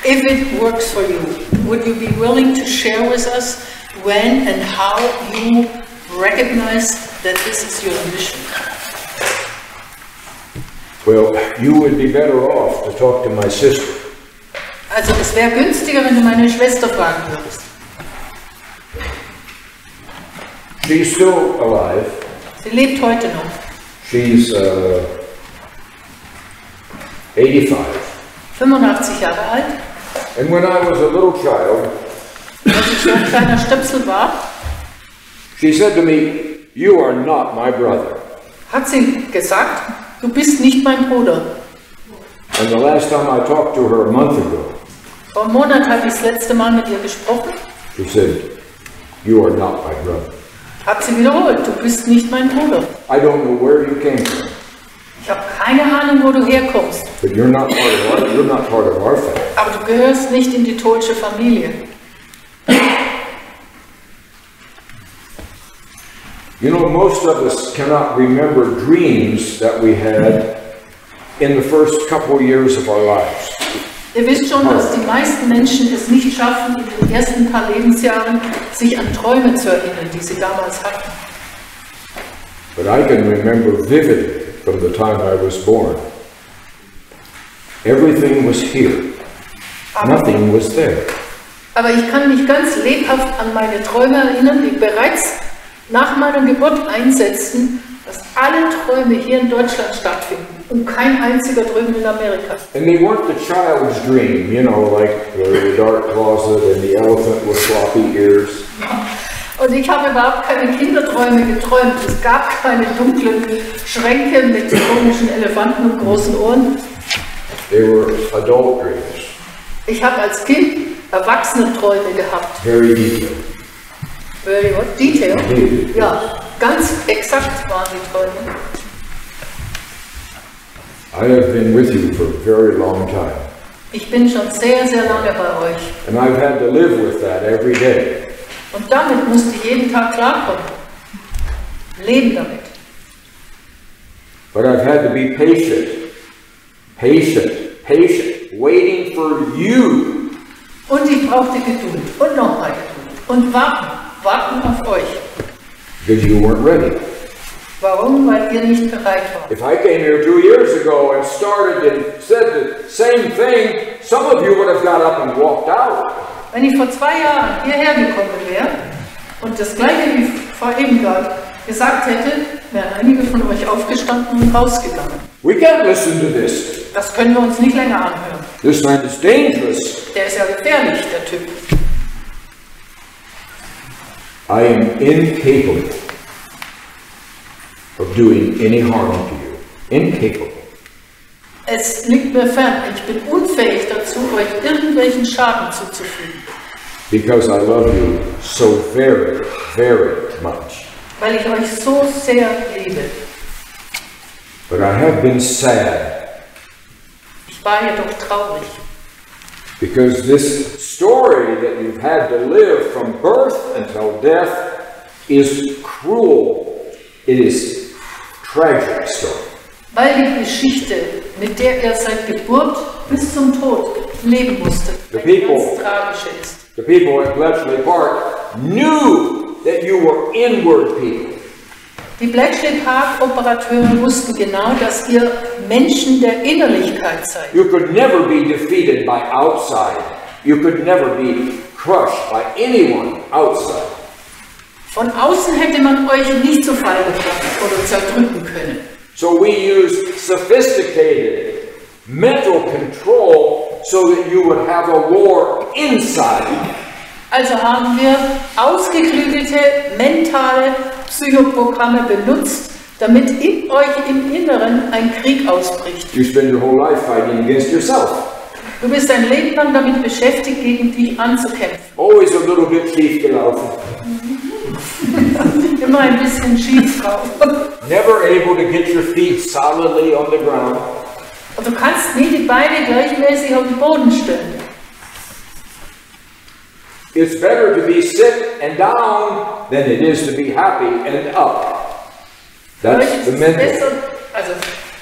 If it works for you, would you be willing to share with us when and how you recognize that this is your mission? Well, you would be better off to talk to my sister. Also es wäre günstiger, wenn du meine Schwester fragen würdest. She's still alive. Sie lebt heute noch. She's 85. 85 Jahre alt. And when I was a little child, Als ich so ein kleiner Stöpsel war, she said to me, "You are not my brother." hat sie gesagt, du bist nicht mein Bruder. And the last time I talked to her a month ago, Vor einem Monat habe ich das letzte Mal mit ihr gesprochen, she said, "You are not my brother." hat sie wiederholt, du bist nicht mein Bruder. I don't know where you came from, Ich habe keine Ahnung, wo du herkommst, but you're not part of our family. aber du gehörst nicht in die Toelsche Familie. You know, most of us cannot remember dreams that we had in the first couple years of our lives. Ihr wisst schon, dass die meisten Menschen es nicht schaffen, in den ersten paar Lebensjahren sich an Träume zu erinnern, die sie damals hatten. But I can remember vividly from the time I was born. Everything was here. Nothing was there. Aber ich kann mich ganz lebhaft an meine Träume erinnern, die bereits nach meiner Geburt einsetzten, dass alle Träume hier in Deutschland stattfinden und kein einziger drüben in Amerika. And they weren't the child's dream, you know, like the dark closet and the elephant with floppy ears. Und ich habe überhaupt keine Kinderträume geträumt. Es gab keine dunklen Schränke mit komischen Elefanten und großen Ohren. They were adult dreams. Ich habe als Kind erwachsene Träume gehabt. Very detailed. Very what? Detail? Detailed. Ja, ganz exakt waren die Träume. I have been with you for a very long time. Ich bin schon sehr, sehr lange bei euch. And I've had to live with that every day. Und damit musste ich jeden Tag klarkommen. Leben damit. But I've had to be patient, waiting for you. Und ich brauchte Geduld und nochmal Geduld. Und warten auf euch. Because you weren't ready. Warum? Weil ihr nicht bereit wart. If I came here 2 years ago and started and said the same thing, some of you would have got up and walked out. Wenn ich vor 2 Jahren hierher gekommen wäre und das gleiche wie vor eben gerade gesagt hätte, wären einige von euch aufgestanden und rausgegangen. We can't listen to this. Das können wir uns nicht länger anhören. This man is dangerous. Der ist ja gefährlich, der Typ. I am incapable of doing any harm to you. Incapable. Es liegt mir fern. Ich bin unfähig dazu, euch irgendwelchen Schaden zuzufügen. Because I love you so very, very much. Weil ich euch so sehr liebe. But I have been sad. Ich war jedoch traurig. Because this story that you've had to live from birth until death is cruel. It is tragic story. Weil die Geschichte, mit der er seit Geburt bis zum Tod leben musste, eine ganz tragische ist. The people at Bletchley Park knew that you were inward people. Die Bletchley Park-Operateure wussten genau, dass ihr Menschen der Innerlichkeit seid. You could never be defeated by outside. You could never be crushed by anyone outside. Von außen hätte man euch nicht zu Fall gebracht oder zerdrücken können. So we used sophisticated mental control so that you would have a war inside. Also haben wir ausgeklügelte mentale Psychoprogramme benutzt, damit in euch im Inneren ein Krieg ausbricht. You spend your whole life fighting against yourself. Du bist dein Leben lang damit beschäftigt, gegen dich anzukämpfen. Always a little bit schief gelaufen. Immer ein bisschen schief drauf. Never able to get your feet solidly on the ground. Und du kannst nie die Beine gleichmäßig auf den Boden stellen. It's better to be sick and down than it is to be happy and up. That's the mental. Also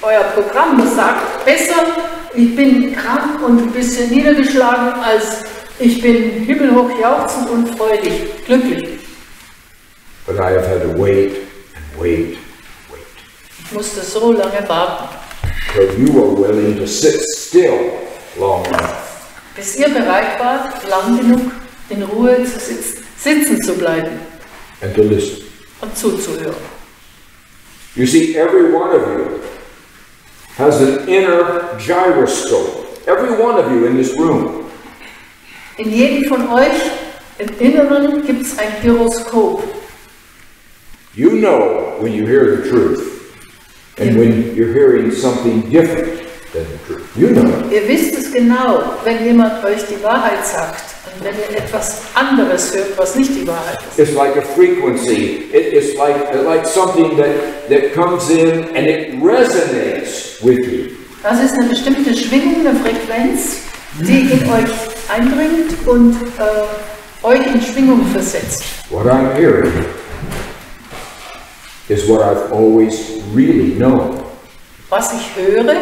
euer Programm sagt, besser, ich bin krank und ein bisschen niedergeschlagen, als ich bin himmelhoch jauchzend und freudig, glücklich. But I have had to wait and wait, wait. Ich musste so lange warten. Till you were willing to sit still long enough. Bis ihr bereit wart, lang genug in Ruhe zu sitzen zu bleiben. And to listen. Und zuzuhören. You see, every one of you has an inner gyroscope. Every one of you in this room. In jedem von euch im Inneren gibt es ein Gyroskop. You know when you hear the truth and when you're hearing something different than the truth. You know. Ihr wisst es genau, wenn jemand euch die Wahrheit sagt und wenn ihr etwas anderes hört, was nicht die Wahrheit ist. It's like a frequency. It's like something that comes in and it resonates with you. Das ist eine bestimmte Schwingung, eine Frequenz, die in euch eindringt und euch in Schwingung versetzt. What I'm hearing is what I've always really known. Was ich höre,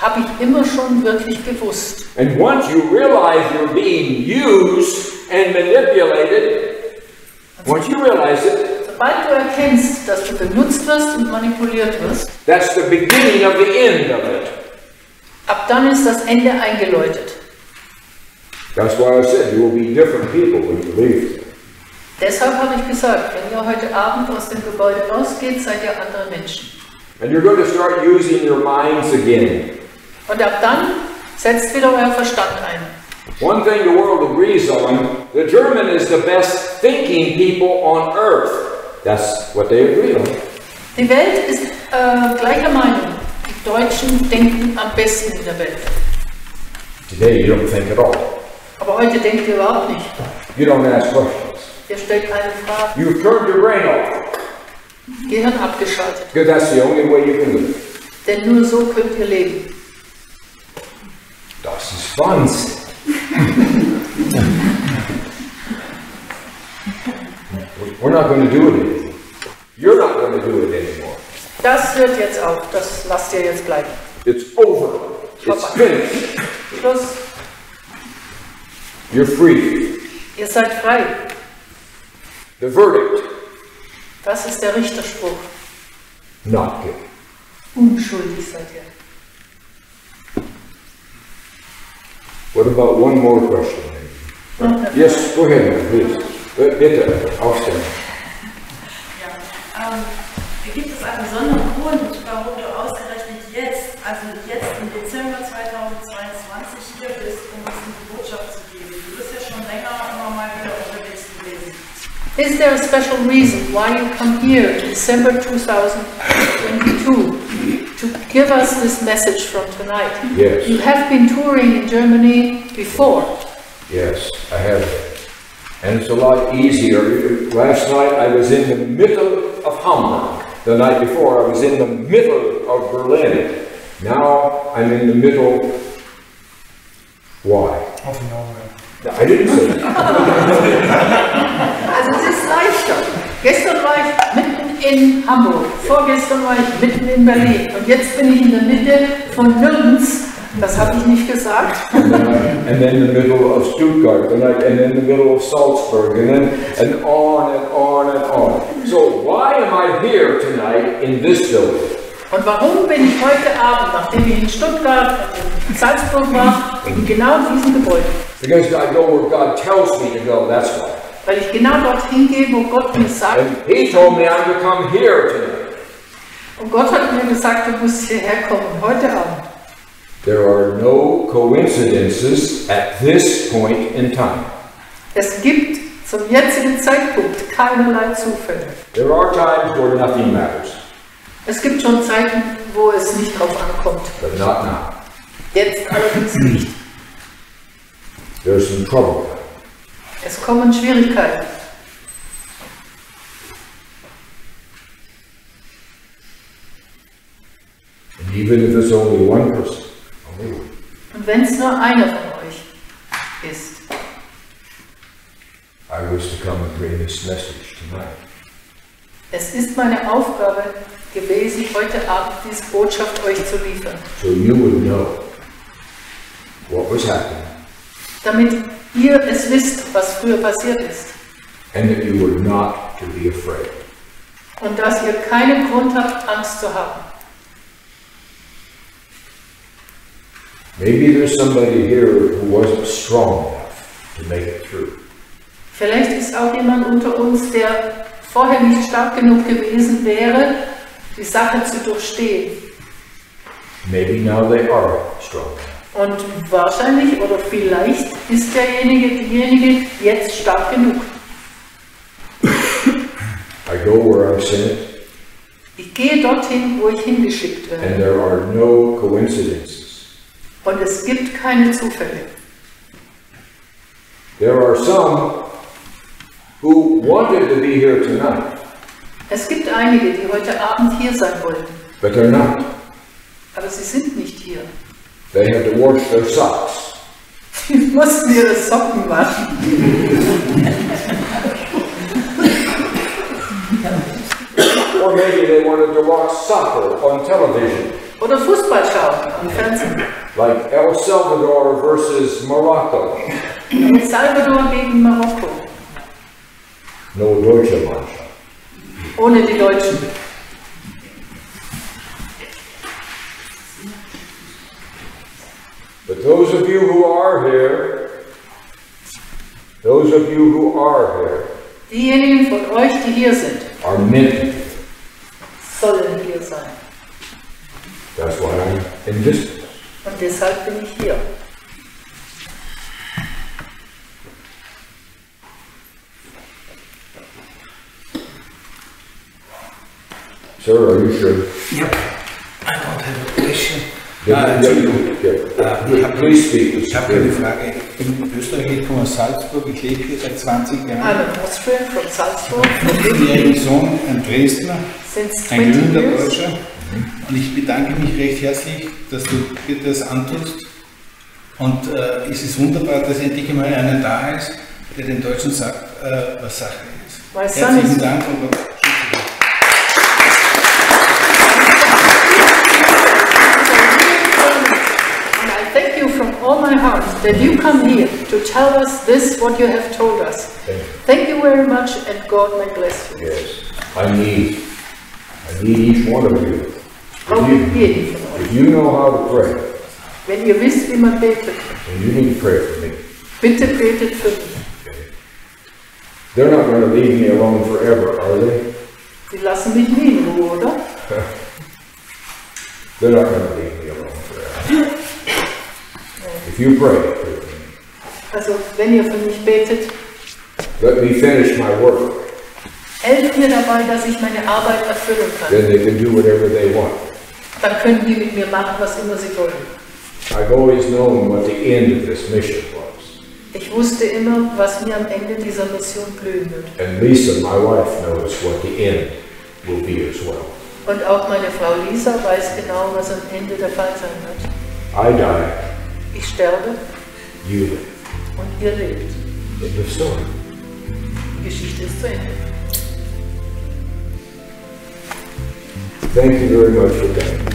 habe ich immer schon wirklich gewusst. And once you realize you're being used and manipulated, once you realize it, sobald du erkennst, dass du benutzt wirst und manipuliert wirst, that's the beginning of the end of it. ab dann ist das Ende eingeläutet. That's why I said you will be different people when you leave. Deshalb habe ich gesagt, wenn ihr heute Abend aus dem Gebäude rausgeht, seid ihr andere Menschen. And you're going to start using your minds again. Und ab dann setzt wieder euer Verstand ein. One thing the world agrees on, the German is the best thinking people on earth. That's what they agree on. Die Welt ist gleicher Meinung. Die Deutschen denken am besten in der Welt. Today you don't think at all. Aber heute denkt ihr überhaupt nicht. You don't ask questions. Ihr stellt keine Fragen. You've turned your brain off. Gehirn abgeschaltet. Because that's the only way you can live. Denn nur so könnt ihr leben. Das ist Wahnsinn. We're not going to do it anymore. You're not going to do it anymore. Das hört jetzt auf. Das lasst ihr jetzt bleiben. It's over. It's finished. Schluss. You're free. Ihr seid frei. The verdict. Das ist der Richterspruch. Not guilty. Unschuldig seid ihr. What about one more question? Yes, go ahead, please. Bitte, aufstellen. Ja, gibt es einen besonderen Grund, warum du ausgerechnet jetzt, also jetzt im Dezember 2022 hier bist, um uns eine Botschaft zu geben? Du bist ja schon länger immer mal wieder unterwegs gewesen. Is there a special reason why you come here in December 2022 to give us this message from tonight? Yes. You have been touring in Germany before. Yes, I have. And it's a lot easier. Last night I was in the middle of Hamburg. The night before I was in the middle of Berlin. Now I'm in the middle. Why? Of nowhere. I didn't say that. Also es ist leichter. Gestern war ich mitten in Hamburg, vorgestern war ich mitten in Berlin und jetzt bin ich in der Mitte von nirgends Das habe ich nicht gesagt. And then the middle of Stuttgart, and then the middle of Salzburg, and on and on and on. So why am I here tonight in this building? Und warum bin ich heute Abend, nachdem ich in Stuttgart und in Salzburg war, in genau diesem Gebäude? Because I go where God tells me to go, that's why. Weil ich genau dorthin gehe, wo Gott mir sagt. And He told me I'm to come here tonight. Und Gott hat mir gesagt, du musst hierher kommen, heute Abend. There are no coincidences at this point in time. Es gibt zum jetzigen Zeitpunkt keinerlei Zufälle. There are times where nothing matters, Es gibt schon Zeiten, wo es nicht drauf ankommt. but not now. Jetzt allerdings nicht. There's some trouble. Es kommen Schwierigkeiten. And even if it's only one person, only one. Und wenn es nur einer von euch ist. I was to come and bring this message tonight. Es ist meine Aufgabe gewesen, heute Abend diese Botschaft euch zu liefern. So you would know what was happening Damit ihr es wisst, was früher passiert ist. and that you were not to be afraid. Und dass ihr keinen Grund habt, Angst zu haben. Maybe there's somebody here who wasn't strong enough to make it through. Vielleicht ist auch jemand unter uns, der vorher nicht stark genug gewesen wäre, die Sache zu durchstehen. Maybe now they are strong enough. Und wahrscheinlich oder vielleicht ist diejenige jetzt stark genug. I go where I'm sent, Ich gehe dorthin, wo ich hingeschickt and werde. there are no coincidences. Und es gibt keine Zufälle. There are some who wanted to be here tonight, Es gibt einige, die heute Abend hier sein wollten, but they're not. aber sie sind nicht hier. They had to wash their socks. Sie mussten ihre Socken waschen. Or maybe they wanted to watch soccer on television, Oder Fußball schauen am Fernsehen. like El Salvador versus Morocco. El Salvador gegen Marokko. No deutsche Mannschaft. Ohne die Deutschen. But those of you who are here, Diejenigen von euch, die hier sind, are meant. sollen hier sein. That's why I'm in distance. Und deshalb bin ich hier. Sir, are you sure? Yep. I don't have a question. Entschuldigung. Please speak. Ich habe eine Frage. In Österreich, ich komme aus Salzburg, ich lebe hier seit 20 Jahren. I'm an Austrian from Salzburg. Mein Sohn, ein Dresdner, Since ein 20 glühender years. Deutscher. Und ich bedanke mich recht herzlich, dass du dir das antust. Und es ist wunderbar, dass endlich mal einer da ist, der den Deutschen sagt, was Sache ist. My son Herzlichen is Dank und Gott. And I thank you from all my heart that you come here to tell us this, what you have told us. Thank you very much, and God may bless you. Yes, I need each one of you. Brauche jeden von euch. If you know how to pray, Wenn ihr wisst, wie man betet, then you need to pray for me. bitte betet für mich. They're not going to leave me alone forever, are they? Sie lassen mich nie in Ruhe, oder? They're not going to leave me alone forever. If you pray for me, Also, wenn ihr für mich betet, let me finish my work. helft mir dabei, dass ich meine Arbeit erfüllen kann. Then they can do whatever they want. Dann können die mit mir machen, was immer sie wollen. I've always known what the end of this mission was. Ich wusste immer, was mir am Ende dieser Mission blühen wird. And Lisa, my wife, knows what the end will be as well. Und auch meine Frau Lisa weiß genau, was am Ende der Fall sein wird. I die, Ich sterbe you live. und ihr lebt. End of story. Die Geschichte ist zu Ende. Thank you very much for coming.